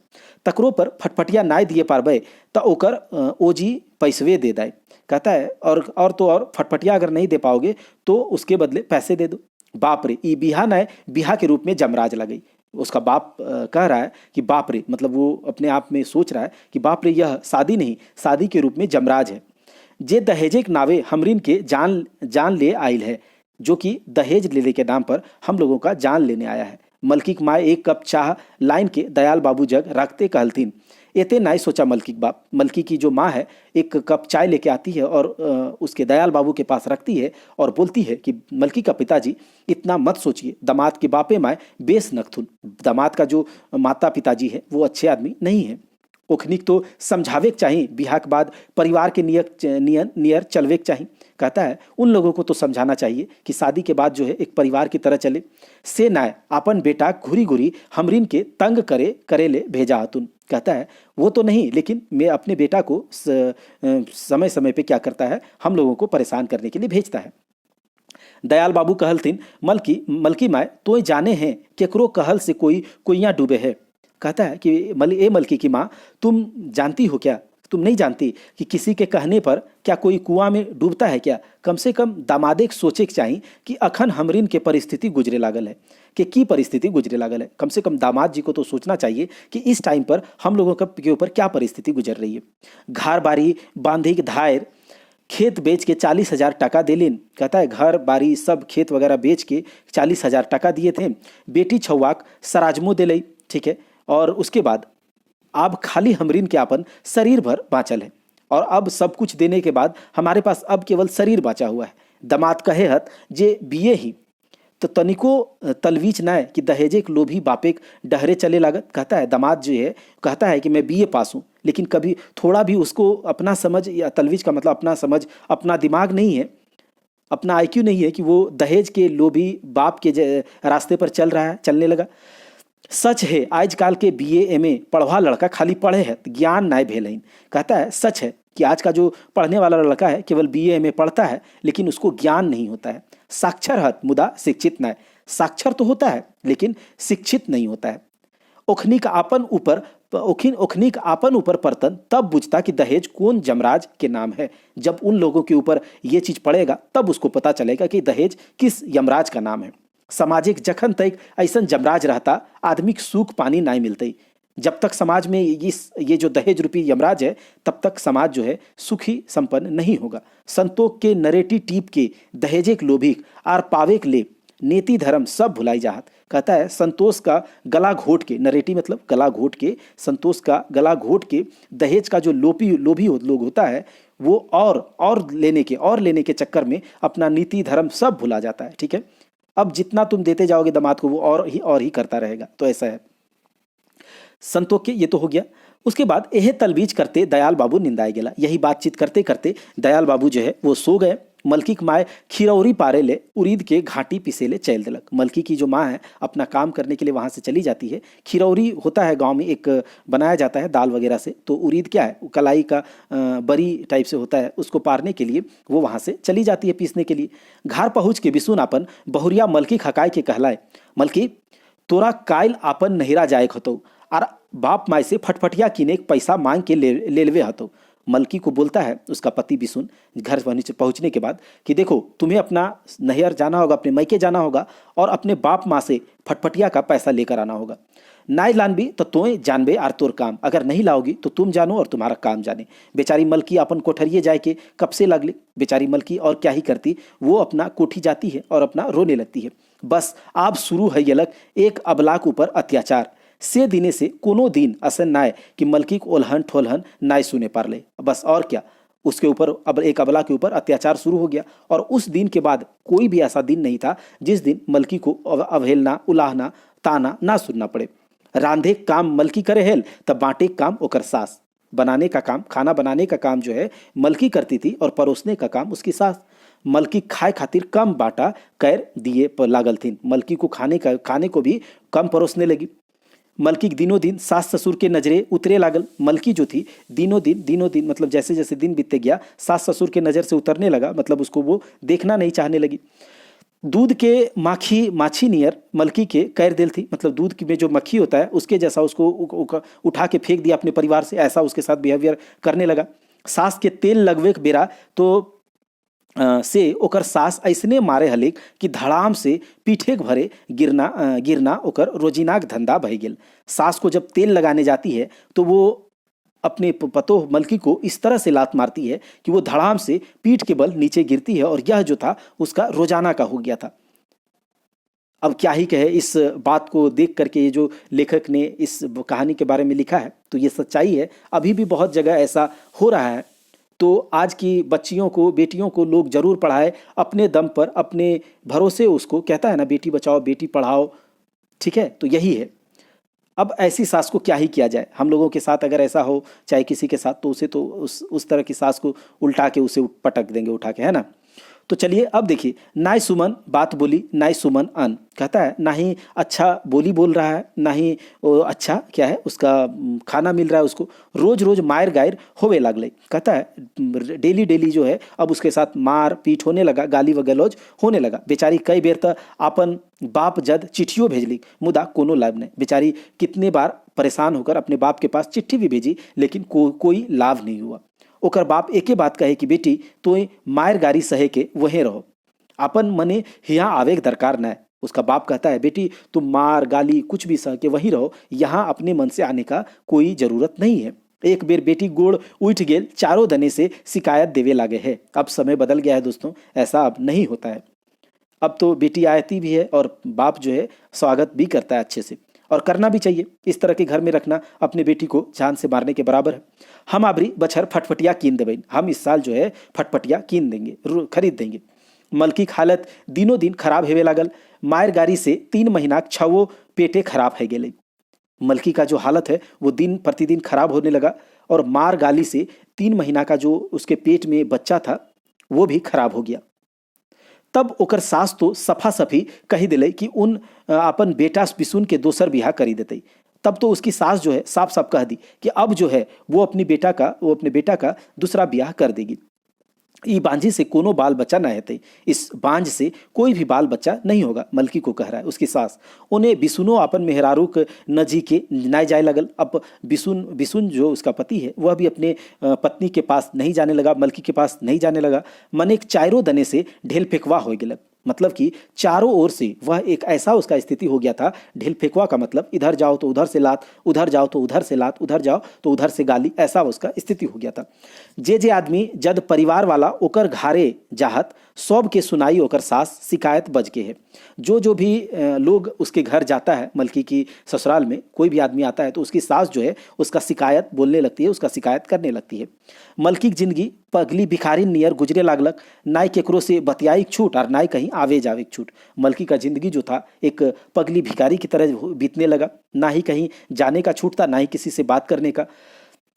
तकरो पर फटफटिया नाय दिए पारबे तो ओकर ओजी पैसवे दे दाए। कहता है और फटफटिया अगर नहीं दे पाओगे तो उसके बदले पैसे दे दो। बाप रे, ई बिहा नाय बिहा के रूप में जमराज लगई। उसका बाप कह रहा है कि बाप रे, मतलब वो अपने आप में सोच रहा है कि बाप रे यह शादी नहीं, शादी के रूप में जमराज है। जे दहेजे के नावे हमरिन के जान ले आइल है, जो कि दहेज लेने के नाम पर हम लोगों का जान लेने आया है। मलकी की माए 1 कप चाह लाइन के दयाल बाबू जग रखते कहलतीन। एते नाई सोचा मलकी बाप। मलकी की जो माँ है 1 कप चाय लेके आती है और उसके दयाल बाबू के पास रखती है और बोलती है कि मलकी का पिताजी इतना मत सोचिए, दामाद के बापे माए बेस नखथुन। दामाद का जो माता पिताजी है वो अच्छे आदमी नहीं है। ओखनिक तो समझावे के चाहिए, बिहार के बाद परिवार के नियर चलवे के चाहिए। कहता है उन लोगों को तो समझाना चाहिए कि शादी के बाद जो है एक परिवार की तरह चले। से नाय अपन बेटा घुरी घुरी हमरिन के तंग करे ले भेजा हतुन। कहता है वो तो नहीं, लेकिन मैं अपने बेटा को समय समय पे क्या करता है, हम लोगों को परेशान करने के लिए भेजता है। दयाल बाबू कहलथिन मलकी माय तो जाने हैं केकरो कहल से कोई कुइयाँ डूबे है। कहता है कि मलकी की माँ, तुम जानती हो क्या, तुम नहीं जानती कि किसी के कहने पर क्या कोई कुआं में डूबता है क्या। कम से कम दामादे के सोचे के चाहिए कि अखन हमरिन के परिस्थिति गुजरे लागल है, कि परिस्थिति गुजरे लागल है। कम से कम दामाद जी को तो सोचना चाहिए कि इस टाइम पर हम लोगों के ऊपर क्या परिस्थिति गुजर रही है। घर बारी बांधी के धायर खेत बेच के 40,000 टका दिलिन। कहता है घर बारी सब खेत वगैरह बेच के 40,000 टका दिए थे। बेटी छौवाक सराजमो दिलई। ठीक है। और उसके बाद अब खाली हमरिन के अपन शरीर भर बाँचल है और अब सब कुछ देने के बाद हमारे पास अब केवल शरीर बाँचा हुआ है। दामाद कहे हत जे बिये ही तो तनिको तलवीच न है कि दहेजे के लोभी बापे डहरे चले लागत। कहता है दामाद जो है कहता है कि मैं बीए पास हूँ, लेकिन कभी थोड़ा भी उसको अपना समझ, या तलवीज का मतलब अपना समझ, अपना दिमाग नहीं है। अपना आईक्यू नहीं है कि वो दहेज के लोभी बाप के रास्ते पर चल रहा है, चलने लगा। सच है आजकल के बीए एमए पढ़वा लड़का खाली पढ़े है ज्ञान नाय भेल। कहता है सच है कि आज का जो पढ़ने वाला लड़का है केवल बीए एमए पढ़ता है लेकिन उसको ज्ञान नहीं होता है। साक्षर हत मुदा शिक्षित नाय, साक्षर तो होता है लेकिन शिक्षित नहीं होता है। ओखनिक आपन ऊपर परतन तब बुझता कि दहेज कौन जमराज के नाम है। जब उन लोगों के ऊपर ये चीज पड़ेगा तब उसको पता चलेगा कि दहेज किस यमराज का नाम है। सामाजिक जखन तक ऐसा जमराज रहता आदमी सूख पानी नहीं मिलते। जब तक समाज में ये जो दहेज रूपी यमराज है तब तक समाज जो है सुखी संपन्न नहीं होगा। संतोष के नरेटी टीप के दहेजेक लोभिक आर पावेक ले नीति धर्म सब भुलाई जाहत। कहता है संतोष का गला घोट के, नरेटी मतलब गला घोट के, संतोष का गला घोट के दहेज का जो लोभी लोग होता है वो और लेने के चक्कर में अपना नीति धर्म सब भुला जाता है। ठीक है, अब जितना तुम देते जाओगे दामाद को वो और ही करता रहेगा। तो ऐसा है संतोष के, ये तो हो गया। उसके बाद यह तलबीज करते दयाल बाबू निंदाए गेला। यही बातचीत करते करते दयाल बाबू जो है वो सो गए। मलकी की माए खिरौरी पारे ले उरीद के घाटी पिसे ले चल दिलक। मलकी की जो माँ है अपना काम करने के लिए वहाँ से चली जाती है। खिरौरी होता है गांव में एक बनाया जाता है दाल वगैरह से, तो उरीद क्या है कलाई का बरी टाइप से होता है, उसको पारने के लिए वो वहाँ से चली जाती है पीसने के लिए। घर पहुँच के बिसुन आपन बहुरिया मलकी खकाय के कहलाए, मलकी तोरा कायल आपन नहिरा जाए हतो और बाप माई से फटफटिया किने पैसा मांग के ले लेवे हतो। मलकी को बोलता है उसका पति बिसुन घर पहुंचने के बाद कि देखो तुम्हें अपना नैहर जाना होगा, अपने मैके जाना होगा और अपने बाप माँ से फटफटिया का पैसा लेकर आना होगा। नाई लान भी तो तोय जानबे आर तोर काम, अगर नहीं लाओगी तो तुम जानो और तुम्हारा काम जाने। बेचारी मलकी अपन कोठरिए जाए के कब से लगले। बेचारी मलकी और क्या ही करती, वो अपना कोठी जाती है और अपना रोने लगती है। बस अब शुरू है यलक एक अबलाक ऊपर अत्याचार। से दिने से कोनो दिन असन नाय कि मलकी को ओल्हन ठोल्हन नाय सुने पार ले। बस और क्या, उसके ऊपर अब एक अबला के ऊपर अत्याचार शुरू हो गया। और उस दिन के बाद कोई भी ऐसा दिन नहीं था जिस दिन मलकी को अवहेलना, उलाहना, ताना ना सुनना पड़े। रांधे काम मलकी करे हेल तब बांटे काम ओकर सास। बनाने का काम, खाना बनाने का काम जो है मलकी करती थी और परोसने का काम उसकी सास। मलकी खाए खातिर कम बाटा कर दिए पर लागल थी। मलकी को खाने को भी कम परोसने लगी। मलकी दिनों दिन सास ससुर के नजरे उतरे लागल। मलकी जो थी दिनों दिन मतलब जैसे जैसे दिन बीतते गया सास ससुर के नज़र से उतरने लगा, मतलब उसको वो देखना नहीं चाहने लगी। दूध के माछी नियर मलकी के कैर दिल थी, मतलब दूध में जो मक्खी होता है उसके जैसा उसको उठा के फेंक दिया अपने परिवार से, ऐसा उसके साथ बिहेवियर करने लगा। सास के तेल लगवे के बेरा तो से ओकर सास ऐसने मारे हलेक कि धड़ाम से पीठे के भरे गिरना ओकर रोजिनाक धंधा भय गेल। सास को जब तेल लगाने जाती है तो वो अपने पतोह मलकी को इस तरह से लात मारती है कि वो धड़ाम से पीठ के बल नीचे गिरती है, और यह जो था उसका रोजाना का हो गया था। अब क्या ही कहे इस बात को देख करके, ये जो लेखक ने इस कहानी के बारे में लिखा है तो ये सच्चाई है। अभी भी बहुत जगह ऐसा हो रहा है। तो आज की बच्चियों को, बेटियों को लोग जरूर पढ़ाए अपने दम पर, अपने भरोसे। उसको कहता है ना बेटी बचाओ बेटी पढ़ाओ, ठीक है, तो यही है। अब ऐसी सास को क्या ही किया जाए। हम लोगों के साथ अगर ऐसा हो चाहे किसी के साथ, तो उसे तो उस तरह की सास को उल्टा के उसे पटक देंगे उठा के, है ना। तो चलिए अब देखिए, नाय सुमन बात बोली नाय सुमन अन। कहता है ना ही अच्छा बोली बोल रहा है, ना ही अच्छा क्या है उसका खाना मिल रहा है उसको, रोज रोज मायर गायर होवे लागले। कहता है डेली जो है अब उसके साथ मार पीट होने लगा, गाली व गलौज होने लगा। बेचारी कई बेर तक आपन बाप जद चिट्ठियों भेजली मुदा कोनो लाभ नहीं। बेचारी कितने बार परेशान होकर अपने बाप के पास चिट्ठी भी भेजी लेकिन कोई लाभ नहीं हुआ। ओकर बाप एके बात कहे कि बेटी तो मायर गारी सहे के वहीं रहो, अपन मने यहाँ आवे के दरकार न है। उसका बाप कहता है बेटी तुम मार गाली कुछ भी सह के वहीं रहो, यहाँ अपने मन से आने का कोई जरूरत नहीं है। एक बेर बेटी गोड़ उठ गेल, चारों दने से शिकायत देवे लागे है। अब समय बदल गया है दोस्तों, ऐसा अब नहीं होता है। अब तो बेटी आती भी है और बाप जो है स्वागत भी करता है अच्छे से, और करना भी चाहिए। इस तरह के घर में रखना अपने बेटी को जान से मारने के बराबर है। हम आबरी बछर फटफटिया कीन देवे, हम इस साल जो है फटफटिया कीन देंगे, खरीद देंगे। मलकी की हालत दिनों दिन खराब हेवे लागल। मायर गारी से 3 महीना छवो पेटे खराब है गेले। मलकी का जो हालत है वो दिन प्रतिदिन खराब होने लगा, और मार गाली से 3 महीना का जो उसके पेट में बच्चा था वो भी खराब हो गया। तब ओकर सास तो सफा सफी कही दिले कि उन अपन बेटा बिसुन के दोसर बियाह करी देते। तब तो उसकी सास जो है साफ साफ कह दी कि अब जो है वो अपने बेटा का दूसरा ब्याह कर देगी। ई बांझी से कोनो बाल बच्चा न हेते, इस बांझ से कोई भी बाल बच्चा नहीं होगा, मलकी को कह रहा है उसकी सास। उन्हें बिसुनो अपन मेहरारू के नजी के नाय जाए लगल। अब बिसुन बिसुन जो उसका पति है वह भी अपने पत्नी के पास नहीं जाने लगा, मलकी के पास नहीं जाने लगा। मन एक चारों दने से ढेल फेंकवा हो गया, मतलब कि चारों ओर से वह एक ऐसा उसका स्थिति हो गया था। ढेल फेंकवा का मतलब इधर जाओ तो उधर से लात, उधर जाओ तो उधर से लात, उधर जाओ तो उधर से गाली, ऐसा उसका स्थिति हो गया था। जे आदमी जद परिवार वाला ओकर घारे जाहत सब के सुनाई ओकर सास शिकायत बज के है। जो भी लोग उसके घर जाता है, मलकी की ससुराल में कोई भी आदमी आता है तो उसकी सास जो है उसका शिकायत बोलने लगती है, उसका शिकायत करने लगती है। मलकी की जिंदगी पगली भिखारी नियर गुजरे लागलक, नाई केकरो से बतियाई छूट और नाई कहीं आवे जावे छूट। मलकी का जिंदगी जो था एक पगली भिखारी की तरह बीतने लगा, ना ही कहीं जाने का छूट था, ना ही किसी से बात करने का।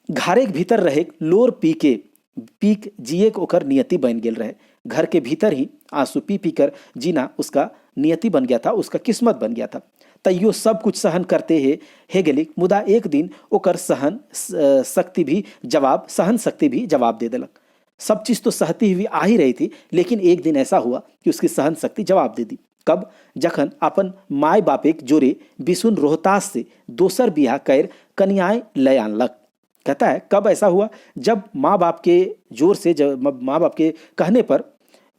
घारे के भीतर रहे लोर पीक जिए के ओकर नियति बन गेल रहे। घर के भीतर ही आंसू पी पी कर जीना उसका नियति बन गया था, उसका किस्मत बन गया था। तैयो सब कुछ सहन करते हे गेली, मुदा एक दिन ओकर सहन शक्ति भी जवाब दे देलक। सब चीज तो सहती हुई आ ही रही थी, लेकिन एक दिन ऐसा हुआ कि उसकी सहन शक्ति जवाब दे दी। कब? जखन अपन माय बापेक जोरे बिसुन रोहतास से दोसर बियाह कर कन्याएं लय आनलक। कहता है कब ऐसा हुआ? जब माँ बाप के जोर से, जब माँ बाप के कहने पर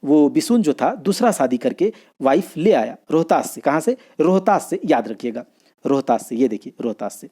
वो बिसुन जो था दूसरा शादी करके वाइफ ले आया रोहतास से। कहाँ से? रोहतास से, याद रखिएगा, रोहतास से। ये देखिए, रोहतास से।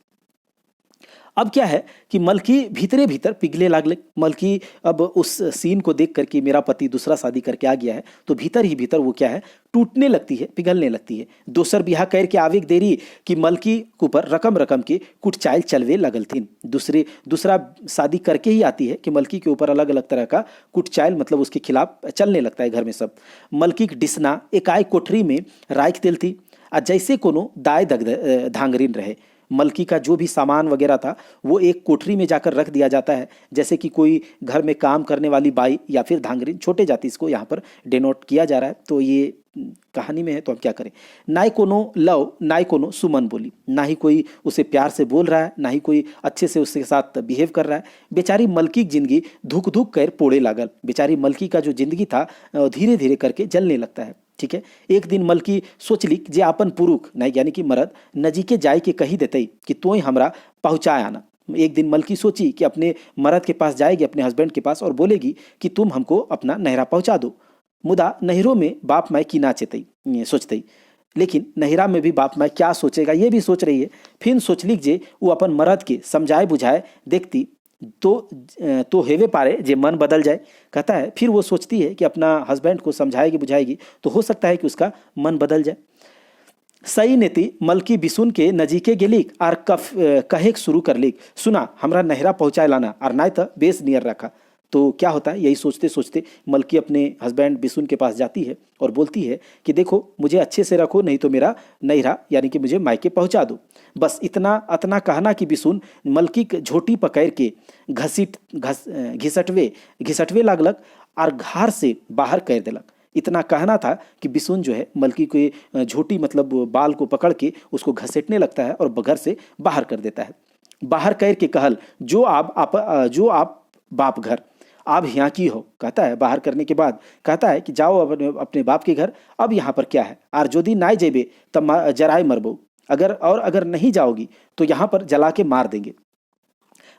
अब क्या है कि मलकी भीतरे भीतर पिघले लागले। मलकी अब उस सीन को देख करके मेरा पति दूसरा शादी करके आ गया है, तो भीतर ही भीतर वो क्या है, टूटने लगती है, पिघलने लगती है। दोसर बियाह कर के आवेग देरी कि मलकी के ऊपर रकम रकम के कुछ चाइल चलवे लगल थी। दूसरा शादी करके ही आती है कि मलकी के ऊपर अलग अलग तरह का कुछ चाइल, मतलब उसके खिलाफ चलने लगता है घर में सब। मलकी के डिसना एकाएक कोठरी में राख दिल थी, और जैसे कोनो दाय धांगरीन रहे। मलकी का जो भी सामान वगैरह था वो एक कोठरी में जाकर रख दिया जाता है, जैसे कि कोई घर में काम करने वाली बाई या फिर धांगरीन, छोटे जाति इसको यहाँ पर डेनोट किया जा रहा है। तो ये कहानी में है, तो हम क्या करें। नाई कोनो लव, नाई कोनो सुमन बोली, ना ही कोई उसे प्यार से बोल रहा है, ना ही कोई अच्छे से उसके साथ बिहेव कर रहा है। बेचारी मलकी की जिंदगी धुक धुक कर पोड़े लागल। बेचारी मलकी का जो जिंदगी था धीरे धीरे करके जलने लगता है। ठीक है। एक दिन मलकी सोचली जे अपन पुरुष नहीं, यानी कि मर्द नजीके जाय के कही देते कि तोय हमरा पहुँचाए आना। एक दिन मलकी सोची कि अपने मर्द के पास जाएगी, अपने हस्बैंड के पास, और बोलेगी कि तुम हमको अपना नहरा पहुँचा दो। मुदा नहरों में बाप माई की ना चेतई सोचते, लेकिन नहरा में भी बाप माई क्या सोचेगा ये भी सोच रही है। फिर सोचली जे वो अपन मर्द के समझाए बुझाए देखती तो हेवे पारे जे मन बदल जाए। कहता है फिर वो सोचती है कि अपना हस्बैंड को समझाएगी बुझाएगी तो हो सकता है कि उसका मन बदल जाए। सही नेति मलकी बिसुन के नजीके गेलिक और कहे शुरू कर ली, सुना हमरा नहरा पहुँचाए लाना, और नाय तो बेस नियर रखा। तो क्या होता है, यही सोचते सोचते मलकी अपने हस्बैंड बिसुन के पास जाती है और बोलती है कि देखो मुझे अच्छे से रखो, नहीं तो मेरा नहरा यानी कि मुझे मायके पहुंचा दो। बस इतना कहना कि बिसुन मलकी झोटी पकड़ के घिसटवे लागलक और घर से बाहर कर देलक। इतना कहना था कि बिसुन जो है मलकी को झोटी मतलब बाल को पकड़ के उसको घसीटने लगता है और घर से बाहर कर देता है। बाहर कर के कहल जो आप बाप घर अब यहाँ की हो। कहता है बाहर करने के बाद कहता है कि जाओ अपने बाप के घर, अब यहाँ पर क्या है, और जो दिन नाय जेबे तब जराए मरबो, अगर नहीं जाओगी तो यहाँ पर जला के मार देंगे।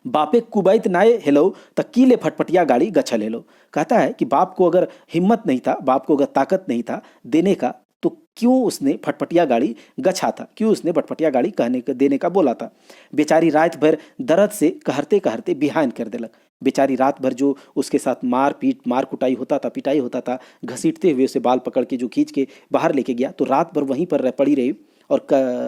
बापे कुबैत नाय हेलो तो कीले फटफटिया गाड़ी गछल हेलो। कहता है कि बाप को अगर हिम्मत नहीं था, बाप को अगर ताकत नहीं था देने का, तो क्यों उसने फटफटिया गाड़ी गछा था, क्यों उसने फटफटिया गाड़ी देने का बोला था। बेचारी रात भर दर्द से कहते कहते बिहान कर देलक। बेचारी रात भर जो उसके साथ मार कुटाई होता था, पिटाई होता था, घसीटते हुए उसे बाल पकड़ के जो खींच के बाहर लेके गया, तो रात भर वहीं पर पड़ी रही और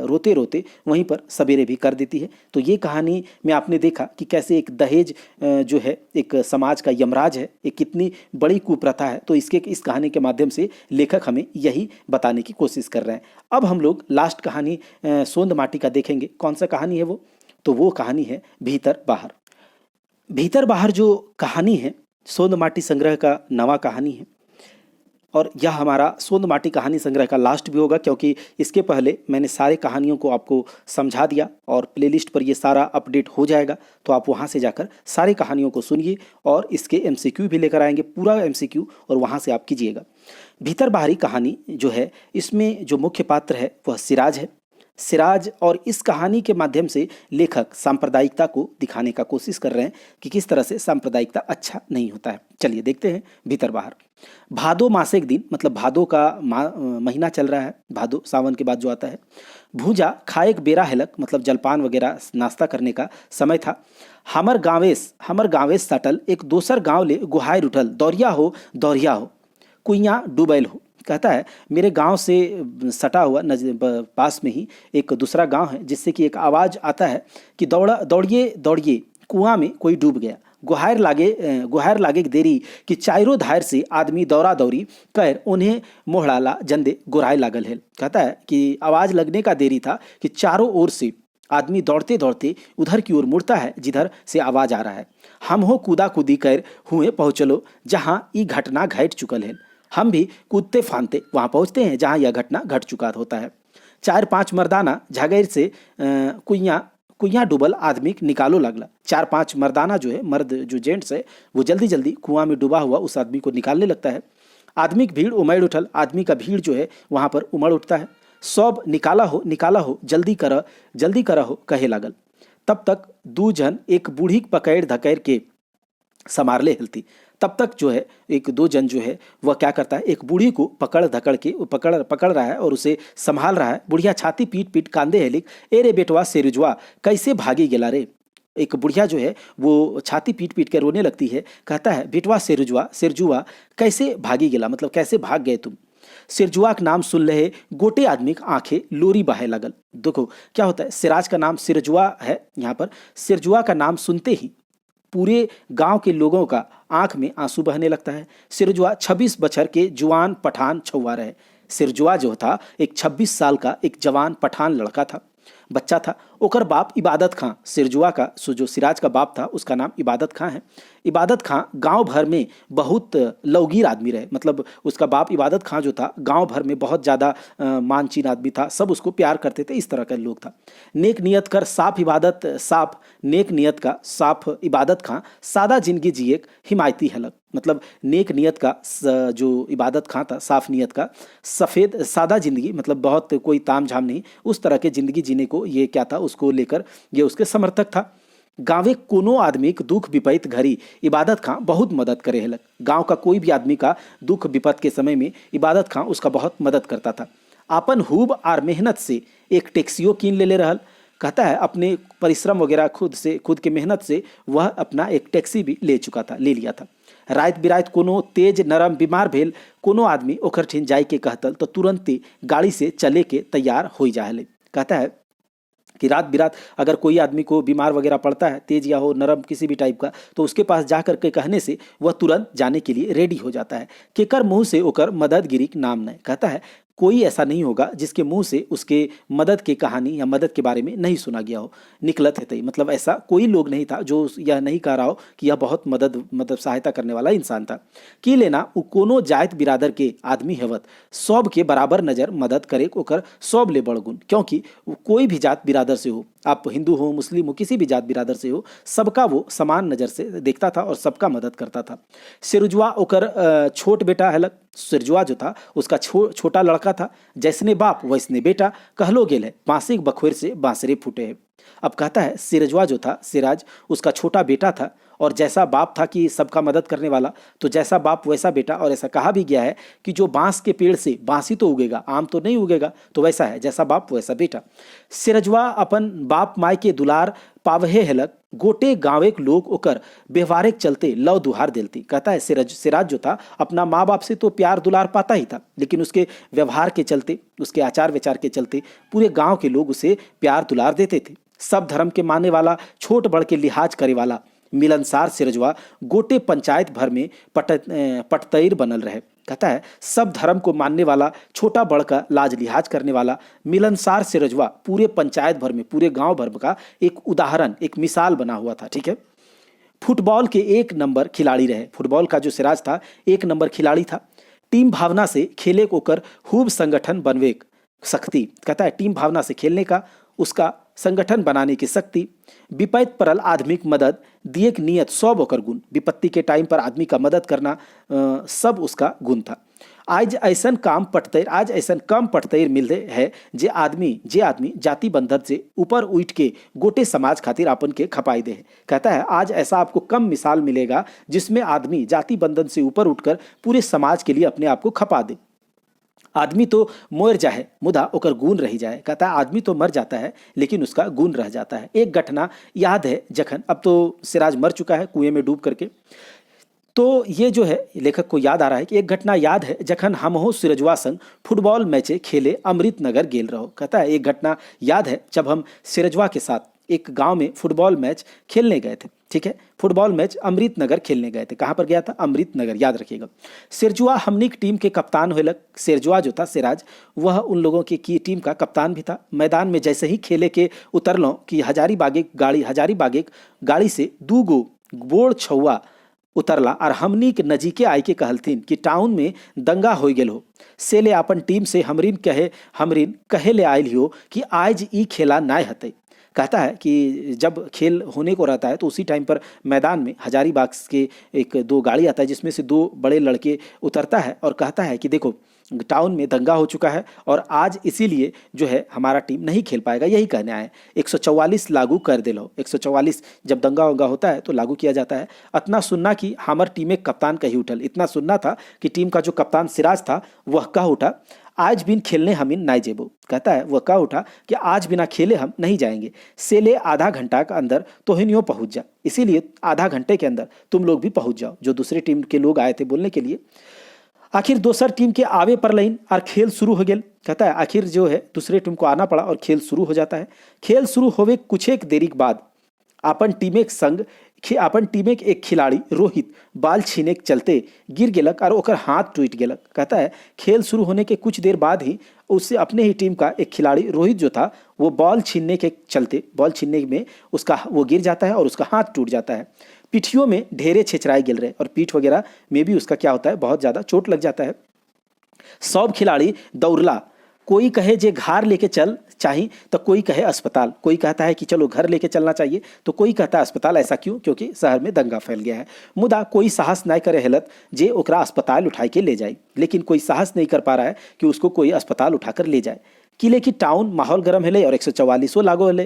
रोते रोते वहीं पर सवेरे भी कर देती है। तो ये कहानी में आपने देखा कि कैसे एक दहेज जो है एक समाज का यमराज है, एक कितनी बड़ी कुप्रथा है। तो इस कहानी के माध्यम से लेखक हमें यही बताने की कोशिश कर रहे हैं। अब हम लोग लास्ट कहानी सोंद माटी का देखेंगे। कौन सा कहानी है वो? तो वो कहानी है भीतर बाहर। भीतर बाहर जो कहानी है सोंद माटी संग्रह का नवा कहानी है, और यह हमारा सोंद माटी कहानी संग्रह का लास्ट भी होगा, क्योंकि इसके पहले मैंने सारे कहानियों को आपको समझा दिया और प्लेलिस्ट पर ये सारा अपडेट हो जाएगा। तो आप वहाँ से जाकर सारी कहानियों को सुनिए और इसके एमसीक्यू भी लेकर आएंगे, पूरा एमसीक्यू, और वहाँ से आप कीजिएगा। भीतर बाहरी कहानी जो है, इसमें जो मुख्य पात्र है वह सिराज है। सिराज, और इस कहानी के माध्यम से लेखक सांप्रदायिकता को दिखाने का कोशिश कर रहे हैं कि किस तरह से सांप्रदायिकता अच्छा नहीं होता है। चलिए देखते हैं भीतर बाहर। भादो मासे एक दिन, मतलब भादो का महीना चल रहा है, भादो सावन के बाद जो आता है। भूजा खाएक बेरा हेलक, मतलब जलपान वगैरह नाश्ता करने का समय था। हमर गाँवेस सटल एक दोसर गाँव ले गुहायर उठल, दौरिया हो कुइयाँ डूबैल हो। कहता है मेरे गांव से सटा हुआ पास में ही एक दूसरा गांव है, जिससे कि एक आवाज़ आता है कि दौड़िए कुआं में कोई डूब गया। गुहायर लागे देरी कि चारों धार से आदमी दौरा दौरी कर उन्हें मोहड़ाला जंदे गुराए लागल है। कहता है कि आवाज़ लगने का देरी था कि चारों ओर से आदमी दौड़ते दौड़ते उधर की ओर मुड़ता है जिधर से आवाज़ आ रहा है। हम हो कूदा कूदी कर हुए पहुँचलो जहाँ ये घटना घट चुकल है। हम भी कूदते फानते वहाँ पहुँचते हैं जहाँ यह घटना घट चुका होता है। 4-5 मर्दाना झागैर से कुइयाँ डूबल आदमी निकालो लगला। 4-5 मर्दाना जो है, मर्द जो जेंट्स है, वो जल्दी जल्दी कुआं में डूबा हुआ उस आदमी को निकालने लगता है। आदमी की भीड़ उमड़ उठल, आदमी का भीड़ जो है वहाँ पर उमड़ उठता है। सब निकाला हो जल्दी कर हो कहे लागल। तब तक 2 जन एक बूढ़ी पकड़ धकैर के समारले हेलती। तब तक जो है एक 2 जन जो है वह क्या करता है, एक बूढ़ी को पकड़ रहा है और उसे संभाल रहा है। बुढ़िया छाती पीट कांदे है लिख, ए रे बेटवा सेरुजवा कैसे भागी गेला रे। एक बुढ़िया जो है वो छाती पीट के रोने लगती है। कहता है बेटवा सिरजुआ कैसे भागी गेला, मतलब कैसे भाग गए तुम। सिरजुआ का नाम सुन रहे गोटे आदमी की आंखें लोरी बहे लगल। देखो क्या होता है, सिराज का नाम सिरजुआ है। यहाँ पर सिरजुआ का नाम सुनते ही पूरे गांव के लोगों का आंख में आंसू बहने लगता है। सिरजुआ 26 बछर के जवान पठान छुआर है। सिरजुआ जो था एक 26 साल का एक जवान पठान लड़का था, बच्चा था। ओकर बाप इबादत खां, सिरजुआ का जो सिराज का बाप था उसका नाम इबादत खां है। इबादत खां गांव भर में बहुत लौगीर आदमी रहे, मतलब उसका बाप इबादत खां जो था गांव भर में बहुत ज़्यादा मानचीन आदमी था, सब उसको प्यार करते थे, इस तरह का लोग था। नेक नियत का साफ इबादत खां सादा जिंदगी जिए हिमायती हलक, मतलब नेक नियत का जो इबादत खां था, साफ नियत का, सफ़ेद सादा जिंदगी, मतलब बहुत कोई ताम झाम नहीं, उस तरह के जिंदगी जीने को ये क्या था, उसको लेकर ये उसके समर्थक था। गाँवे कोनो आदमी के दुख विपैत घड़ी इबादत खां बहुत मदद करे हलक। गांव का कोई भी आदमी का दुख विपत के समय में इबादत खां उसका बहुत मदद करता था। अपन खूब आर मेहनत से एक टैक्सियो कीन ले रहल। कहता है अपने परिश्रम वगैरह खुद के मेहनत से वह अपना एक टैक्सी भी ले लिया था। रात बिरात कोनो तेज नरम बीमार भेल कोनो आदमी ओकर ठिन जाय के कहतल तो तुरंत गाड़ी से चले के तैयार हो जाए। कहता है कि रात बिरात अगर कोई आदमी को बीमार वगैरह पड़ता है, तेज या हो नरम किसी भी टाइप का, तो उसके पास जा कर के कहने से वह तुरंत जाने के लिए रेडी हो जाता है। केकर मुंह से ओकर मदद गिरी नाम नहीं। कहता है कोई ऐसा नहीं होगा जिसके मुंह से उसके मदद की कहानी या मदद के बारे में नहीं सुना गया हो। निकलत है तई, मतलब ऐसा कोई लोग नहीं था जो यह नहीं कह रहा हो कि यह बहुत मतलब सहायता करने वाला इंसान था। कि लेना वो कोनो जात बिरादर के आदमी हेवत सब के बराबर नज़र मदद करे ओकर सब ले बड़ गुण, क्योंकि कोई भी जात बिरादर से हो, आप हिंदू हो मुस्लिम हो किसी भी जात बिरादर से हो, सबका वो समान नज़र से देखता था और सबका मदद करता था। सिरजुआ ओकर छोट बेटा हलक। सिरजुआ जो था उसका छोटा लड़का था। जैसने बाप वैसने बेटा कहलो गेल है, बांसे बखोर से बांसरे फूटे है। अब कहता है सिरजुआ जो था सिराज उसका छोटा बेटा था, और जैसा बाप था कि सबका मदद करने वाला, तो जैसा बाप वैसा बेटा। और ऐसा कहा भी गया है कि जो बांस के पेड़ से बांस ही तो उगेगा, आम तो नहीं उगेगा, तो वैसा है, जैसा बाप वैसा बेटा। सिरजुआ अपन बाप माय के दुलार पावहे हेलक, गोटे गाँवे के लोग ओकर व्यवहारिक चलते लव दुहार देलती। कहता है सिराज जो था अपना माँ बाप से तो प्यार दुलार पाता ही था, लेकिन उसके व्यवहार के चलते, उसके आचार विचार के चलते पूरे गाँव के लोग उसे प्यार दुलार देते थे। सब धर्म के मानने वाला, छोट बड़ के लिहाज करे वाला मिलनसार सिरजुआ गोटे पंचायत भर में पटतैर बनल रहे। कहता है सब धर्म को मानने वाला, छोटा बड़ का लाज लिहाज करने वाला मिलनसार सिरजुआ पूरे पंचायत भर में, पूरे गांव भर का एक उदाहरण, एक मिसाल बना हुआ था। ठीक है, फुटबॉल के 1 नंबर खिलाड़ी रहे। फुटबॉल का जो सिराज था 1 नंबर खिलाड़ी था। टीम भावना से खेले को कर खूब संगठन बनवे शक्ति। कहता है टीम भावना से खेलने का, उसका संगठन बनाने की शक्ति। विपैत परल आदमी की मदद दिए की नियत सब ओकर गुण। विपत्ति के टाइम पर आदमी का मदद करना सब उसका गुण था। आज ऐसा काम पटतैर, आज ऐसा कम पटतैर मिलते है जे आदमी जाति बंधन से ऊपर उठ के गोटे समाज खातिर अपन के खपाई दे है। कहता है आज ऐसा आपको कम मिसाल मिलेगा जिसमें आदमी जाति बंधन से ऊपर उठकर पूरे समाज के लिए अपने आप को खपा दे। आदमी तो मर जाए मुदा ओकर गुण रह जाए। कहता है आदमी तो मर जाता है लेकिन उसका गुण रह जाता है। एक घटना याद है जखन, अब तो सिराज मर चुका है कुएं में डूब करके, तो ये जो है लेखक को याद आ रहा है कि एक घटना याद है जखन हम हो सिरजवा संग फुटबॉल मैचे खेले अमृतनगर गेल रहो। कहता है एक घटना याद है जब हम सिरजवा के साथ एक गांव में फुटबॉल मैच खेलने गए थे। ठीक है, फुटबॉल मैच अमृतनगर खेलने गए थे। कहाँ पर गया था? अमृतनगर, याद रखिएगा। सिरजुआ हमनी की टीम के कप्तान होलक। सिरजुआ जो था सिराज, वह उन लोगों की टीम का कप्तान भी था। मैदान में जैसे ही खेले के उतरलों कि हजारीबाग गाड़ी से 2 गो बोड़ छौआ उतरला और हमनी के नजीके आई के कहलथिन कि टाउन में दंगा हो गेल हो। से ले अपन टीम से हमरीन कहे ले आयल हो कि आज ई खेला नाय हते। कहता है कि जब खेल होने को रहता है तो उसी टाइम पर मैदान में हजारीबाग के 1-2 गाड़ी आता है जिसमें से 2 बड़े लड़के उतरता है और कहता है कि देखो टाउन में दंगा हो चुका है और आज इसीलिए जो है हमारा टीम नहीं खेल पाएगा। यही कहने आए 144 लागू कर दे लो। 144 जब दंगा वंगा होता है तो लागू किया जाता है। इतना सुनना कि हमार टीम में कप्तान कही उठल। इतना सुनना था कि टीम का जो कप्तान सिराज था वह कह उठा आज बिन खेलने हमिन नाई जेबो। कहता है वह कह उठा कि आज बिना खेले हम नहीं जाएंगे। से ले आधा घंटा के अंदर तोहिनियो पहुंच जा, इसीलिए आधा घंटे के अंदर तुम लोग भी पहुंच जाओ। जो दूसरी टीम के लोग आए थे बोलने के लिए, आखिर दोसर टीम के आवे पर लाइन और खेल शुरू हो गया। कहता है आखिर जो है दूसरे टीम को आना पड़ा और खेल शुरू हो जाता है। खेल शुरू होवे कुछ एक देरी के बाद अपन टीम के एक खिलाड़ी रोहित बाल छीने के चलते गिर गेलक और ओकर हाथ टूट गेलक। कहता है खेल शुरू होने के कुछ देर बाद ही उससे अपने ही टीम का एक खिलाड़ी रोहित जो था वो बॉल छीनने में उसका वो गिर जाता है और उसका हाथ टूट जाता है। पिठियों में ढेरे छेचराए गिल रहे और पीठ वगैरह में भी उसका क्या होता है, बहुत ज़्यादा चोट लग जाता है। सब खिलाड़ी दौड़ला, कोई कहे जे घर लेके चल चाहिए तो कोई कहे अस्पताल। कोई कहता है कि चलो घर लेके चलना चाहिए तो कोई कहता है अस्पताल। ऐसा क्यों? क्योंकि शहर में दंगा फैल गया है। मुदा कोई साहस नहीं करे हेलत जे ओकरा अस्पताल उठाई के ले जाए, लेकिन कोई साहस नहीं कर पा रहा है कि उसको कोई अस्पताल उठाकर ले जाए। किले की टाउन माहौल गर्म है और 144 लागू है।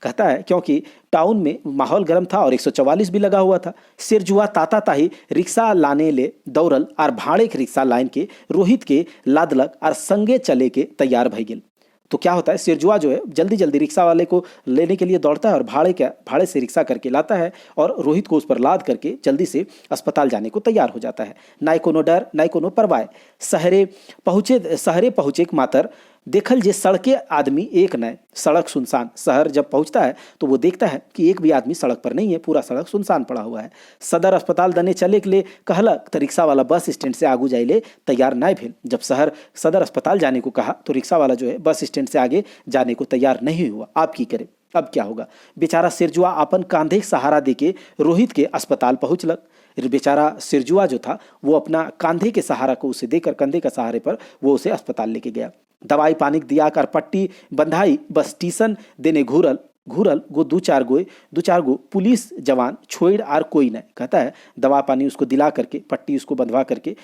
कहता है क्योंकि टाउन में माहौल गर्म था और 144 भी लगा हुआ था। सिरजुआ ताता ताही रिक्शा लाने ले दौड़ल और भाड़े के रिक्शा लाइन के रोहित के लादलक और संगे चले के तैयार भई गेल। तो क्या होता है, सिरजुआ जो है जल्दी जल्दी रिक्शा वाले को लेने के लिए दौड़ता है और भाड़े से रिक्शा करके लाता है और रोहित को उस पर लाद करके जल्दी से अस्पताल जाने को तैयार हो जाता है। नाई कोनो डर नाई कोनो परवाह। शहरे पहुँचे मातर देखल जे सड़के आदमी एक नए, सड़क सुनसान। शहर जब पहुंचता है तो वो देखता है कि एक भी आदमी सड़क पर नहीं है, पूरा सड़क सुनसान पड़ा हुआ है। सदर अस्पताल दने चले के लिए कहलक तो रिक्शा वाला बस स्टैंड से आगू जाइले तैयार नहीं भेल। जब सदर अस्पताल जाने को कहा तो रिक्शा वाला जो है बस स्टैंड से आगे जाने को तैयार नहीं हुआ। आप की करे, अब क्या होगा? बेचारा सिरजुआ अपन कांधे सहारा देके रोहित के अस्पताल पहुंचलक। बेचारा सिरजुआ जो था वो अपना कांधे के सहारा को उसे देकर, कंधे के सहारे पर वो उसे अस्पताल लेके गया। दवाई पानी दिया कर पट्टी बंधाई, बस टीसन देने घूरल गो दो चार गो पुलिस जवान छोड़ आर कोई नहीं। कहता है दवा पानी उसको दिला करके, पट्टी उसको बंधवा करके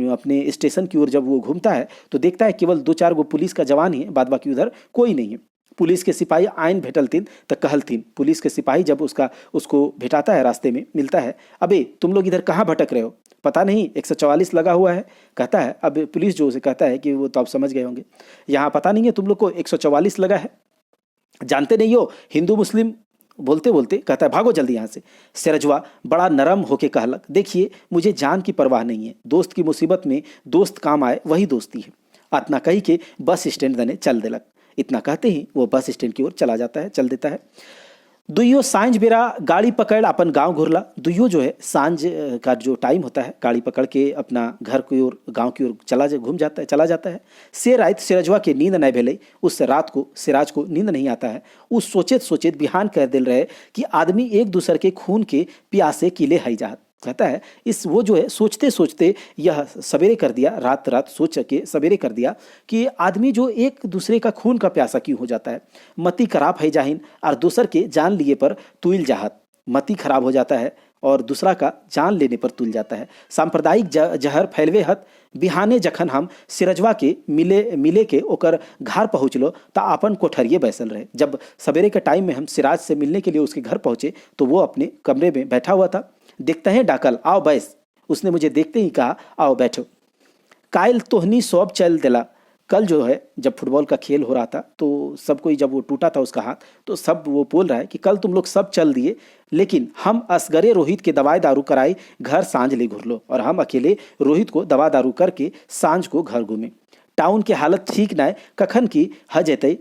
अपने स्टेशन की ओर जब वो घूमता है तो देखता है केवल 2-4 गो पुलिस का जवान ही है, बाद बाकी उधर कोई नहीं है। पुलिस के सिपाही आइन भेटलतीन तो कहलतीन। पुलिस के सिपाही जब उसको भेटाता है, रास्ते में मिलता है, अबे तुम लोग इधर कहाँ भटक रहे हो? पता नहीं 144 लगा हुआ है। कहता है, अब पुलिस जो उसे कहता है कि वो तो आप समझ गए होंगे, यहाँ पता नहीं है तुम लोग को 144 लगा है, जानते नहीं हो हिंदू मुस्लिम। बोलते बोलते कहता है भागो जल्दी यहाँ से। सिरजुआ बड़ा नरम होके कहलक, देखिए मुझे जान की परवाह नहीं है, दोस्त की मुसीबत में दोस्त काम आए वही दोस्ती है। इतना कही के बस स्टैंड दने चल देलक। इतना कहते ही वो बस स्टैंड की ओर चल देता है। दुइयो सांझ बेरा गाड़ी पकड़ अपन गांव घुरला। दुइयो जो है सांझ का जो टाइम होता है गाड़ी पकड़ के अपना घर की ओर, गांव की ओर चला जाता है। से रात सिरजवा के नींद नहीं भेले। उस रात को सिराज को नींद नहीं आता है। उस सोचेत बिहान कर दिल रहे कि आदमी एक दूसरे के खून के प्यासे किले हई जात। कहता है इस वो जो है सोचते सोचते यह सवेरे कर दिया, रात रात सोच के सवेरे कर दिया कि आदमी जो एक दूसरे का खून का प्यासा क्यों हो जाता है। मति खराब है जाहिन और दूसर के जान लिए पर तुइल जाहत। मति खराब हो जाता है और दूसरा का जान लेने पर तुल जाता है। सांप्रदायिक जहर फैलवे हत बिहाने जखन हम सिरजवा के मिले मिले के ओकर घर पहुँचलो तो अपन कोठरिए बैसल रहे। जब सवेरे के टाइम में हम सिराज से मिलने के लिए उसके घर पहुँचे तो वो अपने कमरे में बैठा हुआ था। देखते हैं डाकल, आओ बैस। उसने मुझे देखते ही कहा आओ बैठो। कायल तोहनी सौब चल दिला। कल जो है जब फुटबॉल का खेल हो रहा था तो सब कोई, जब वो टूटा था उसका हाथ, तो सब वो बोल रहा है कि कल तुम लोग सब चल दिए, लेकिन हम असगरे रोहित के दवाई दारू कराई घर सांझ ले घुर लो, और हम अकेले रोहित को दवा दारू करके सांझ को घर घूमे। टाउन के हालत ठीक न कखन की ह जेते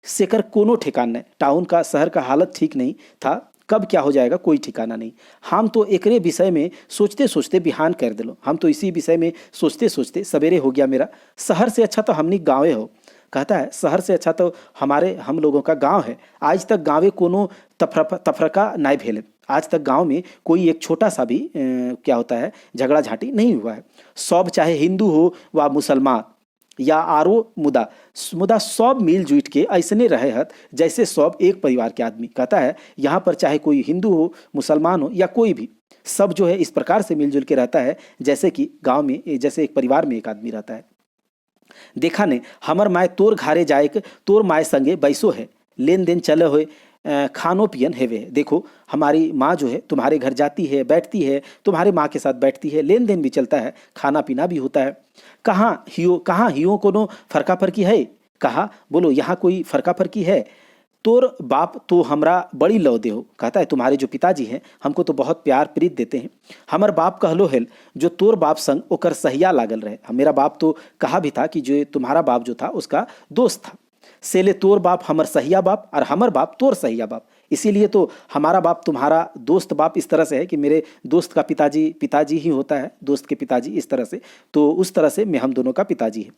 सेकर कोनो ठिकान नहीं। टाउन का, शहर का हालत ठीक नहीं था, कब क्या हो जाएगा कोई ठिकाना नहीं। हम तो एकरे विषय में सोचते सोचते बिहान कर दिलो। हम तो इसी विषय में सोचते सोचते सवेरे हो गया मेरा। शहर से अच्छा तो हमनी गाँवे हो। कहता है शहर से अच्छा तो हम लोगों का गांव है। आज तक गाँवे कोनो तफरका नहीं भेले। आज तक गांव में कोई एक छोटा सा भी क्या होता है झगड़ा झाटी नहीं हुआ है। सब चाहे हिंदू हो व मुसलमान या आरो मुदा सब मिलजुट के ऐसने रहे हत जैसे सब एक परिवार के आदमी। कहता है यहाँ पर चाहे कोई हिंदू हो, मुसलमान हो या कोई भी, सब जो है इस प्रकार से मिलजुल के रहता है जैसे कि गांव में, जैसे एक परिवार में एक आदमी रहता है। देखा ने हमर माय तोर घारे जाए तोर माय संगे बैसो है, लेन देन चले हुए खानो पियन हेवे। देखो हमारी माँ जो है तुम्हारे घर जाती है, बैठती है, तुम्हारे माँ के साथ बैठती है, लेन देन भी चलता है, खाना पीना भी होता है। कहाँ हियो कोनो फरका फरकी है? कहा बोलो यहाँ कोई फरका फरकी है? तोर बाप तो हमरा बड़ी लव दे हो। कहता है तुम्हारे जो पिताजी हैं हमको तो बहुत प्यार प्रीत देते हैं। हमर बाप कहलो हेल जो तोर बाप संग ओकर सहिया लागल रहे। मेरा बाप तो कहा भी था कि जो तुम्हारा बाप जो था उसका दोस्त था। सेले तोर बाप हमर सहिया बाप और हमर बाप तोर सहिया बाप, इसीलिए तो हमारा बाप तुम्हारा दोस्त बाप इस तरह से है कि मेरे दोस्त का पिताजी ही होता है, दोस्त के पिताजी इस तरह से, तो उस तरह से मैं हम दोनों का पिताजी है।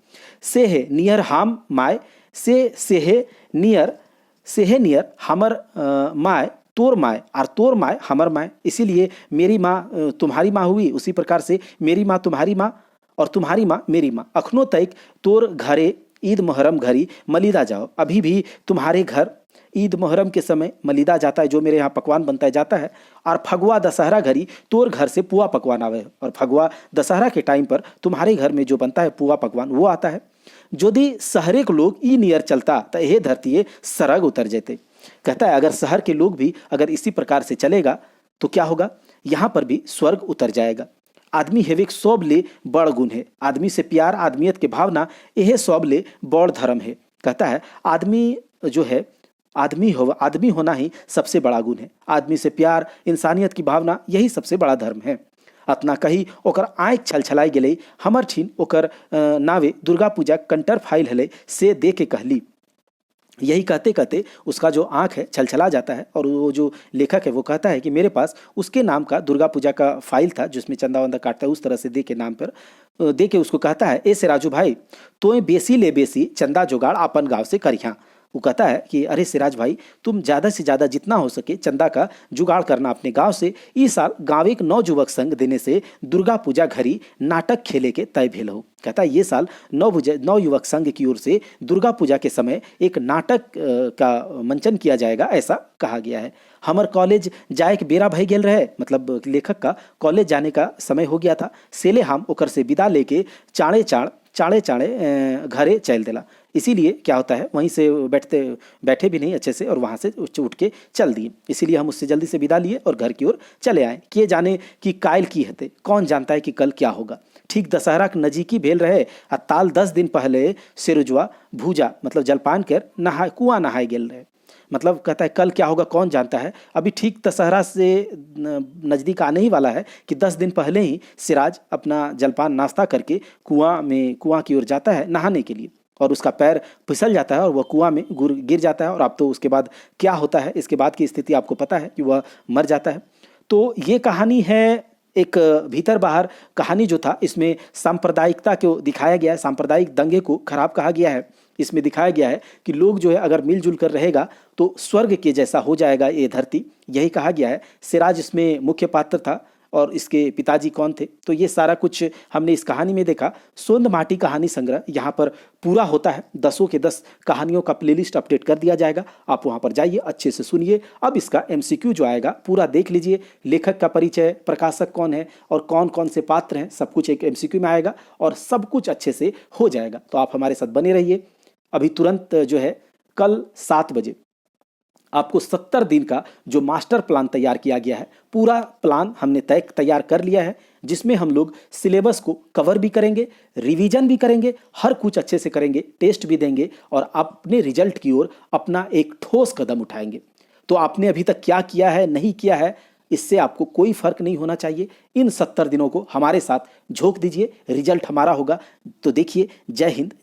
से है नियर हाम माय से है नियर हमर माय तोर माय और तोर माय हमर माय। इसीलिए मेरी माँ तुम्हारी माँ हुई, उसी प्रकार से मेरी माँ तुम्हारी माँ और तुम्हारी माँ मेरी माँ। अखनो तक तोर घरे ईद मुहर्रम घरी मलिदा जाओ। अभी भी तुम्हारे घर ईद मुहर्रम के समय मलिदा जाता है, जो मेरे यहाँ पकवान बनता है जाता है। और फगुआ दशहरा घरी तोर घर से पुआ पकवान आवे, और फगुआ दशहरा के टाइम पर तुम्हारे घर में जो बनता है पुआ पकवान वो आता है। यदि शहरे के लोग ई नियर चलता तो यह धरती सरग उतर जाते। कहता है अगर शहर के लोग भी अगर इसी प्रकार से चलेगा तो क्या होगा, यहाँ पर भी स्वर्ग उतर जाएगा। आदमी हेवे सब ले बड़ गुण है। आदमी से प्यार, आदमियत के भावना, यह सब ले बड़ धर्म है। कहता है आदमी जो है आदमी होना ही सबसे बड़ा गुण है। आदमी से प्यार, इंसानियत की भावना, यही सबसे बड़ा धर्म है। अतना कही ओकर आँख छलछलाई गेलै। हमर ठीन ओकर नावे दुर्गा पूजा कंटर फाइल हले से दे के कहली। यही कहते कहते उसका जो आँख है छलछला जाता है, और वो जो लेखक है वो कहता है कि मेरे पास उसके नाम का दुर्गा पूजा का फाइल था जिसमें चंदा वंदा काटता है, उस तरह से दे के नाम पर दे के उसको कहता है ऐसे राजू भाई तो बेसी ले बेसी चंदा जुगाड़ अपन गाँव से करिया। वो कहता है कि अरे सिराज भाई तुम ज़्यादा से ज़्यादा जितना हो सके चंदा का जुगाड़ करना अपने गांव से। इस साल गाँव एक नवयुवक संघ देने से दुर्गा पूजा घरी नाटक खेले के तय भेल हो। कहता है ये साल नवयुवक संघ की ओर से दुर्गा पूजा के समय एक नाटक का मंचन किया जाएगा, ऐसा कहा गया है। हमर कॉलेज जाए के बेरा भई गेल रहे, मतलब लेखक का कॉलेज जाने का समय हो गया था। सेले हम ओकर से विदा लेके चाड़े घरे चल दिला। इसीलिए क्या होता है वहीं से बैठे भी नहीं अच्छे से, और वहाँ से उठ के चल दिए। इसीलिए हम उससे जल्दी से विदा लिए और घर की ओर चले आए। किए जाने कि कायल की हते, कौन जानता है कि कल क्या होगा। ठीक दशहरा के नजीकी भेल रहे आ ताल 10 दिन पहले सिरुजवा भूजा मतलब जलपान कर कुआं नहाए गेल रहे। मतलब कहता है कल क्या होगा कौन जानता है। अभी ठीक दशहरा से नज़दीक आने ही वाला है कि 10 दिन पहले ही सिराज अपना जलपान नाश्ता करके कुआं की ओर जाता है नहाने के लिए, और उसका पैर फिसल जाता है और वह कुआं में गिर जाता है। और अब तो उसके बाद क्या होता है, इसके बाद की स्थिति आपको पता है कि वह मर जाता है। तो ये कहानी है एक भीतर बाहर कहानी जो था, इसमें सांप्रदायिकता को दिखाया गया है, सांप्रदायिक दंगे को खराब कहा गया है। इसमें दिखाया गया है कि लोग जो है अगर मिलजुल कर रहेगा तो स्वर्ग के जैसा हो जाएगा ये धरती, यही कहा गया है। सिराज इसमें मुख्य पात्र था और इसके पिताजी कौन थे। तो ये सारा कुछ हमने इस कहानी में देखा। सोंद माटी कहानी संग्रह यहाँ पर पूरा होता है, 10 के 10 कहानियों का प्लेलिस्ट अपडेट कर दिया जाएगा। आप वहाँ पर जाइए, अच्छे से सुनिए। अब इसका MCQ जो आएगा पूरा देख लीजिए, लेखक का परिचय, प्रकाशक कौन है और कौन कौन से पात्र हैं, सब कुछ एक MCQ में आएगा और सब कुछ अच्छे से हो जाएगा। तो आप हमारे साथ बने रहिए। अभी तुरंत जो है कल 7 बजे आपको 70 दिन का जो मास्टर प्लान तैयार किया गया है, पूरा प्लान हमने तैयार कर लिया है, जिसमें हम लोग सिलेबस को कवर भी करेंगे, रिवीजन भी करेंगे, हर कुछ अच्छे से करेंगे, टेस्ट भी देंगे और अपने रिजल्ट की ओर अपना एक ठोस कदम उठाएंगे। तो आपने अभी तक क्या किया है, नहीं किया है, इससे आपको कोई फर्क नहीं होना चाहिए। इन 70 दिनों को हमारे साथ झोंक दीजिए, रिजल्ट हमारा होगा। तो देखिए, जय हिंद।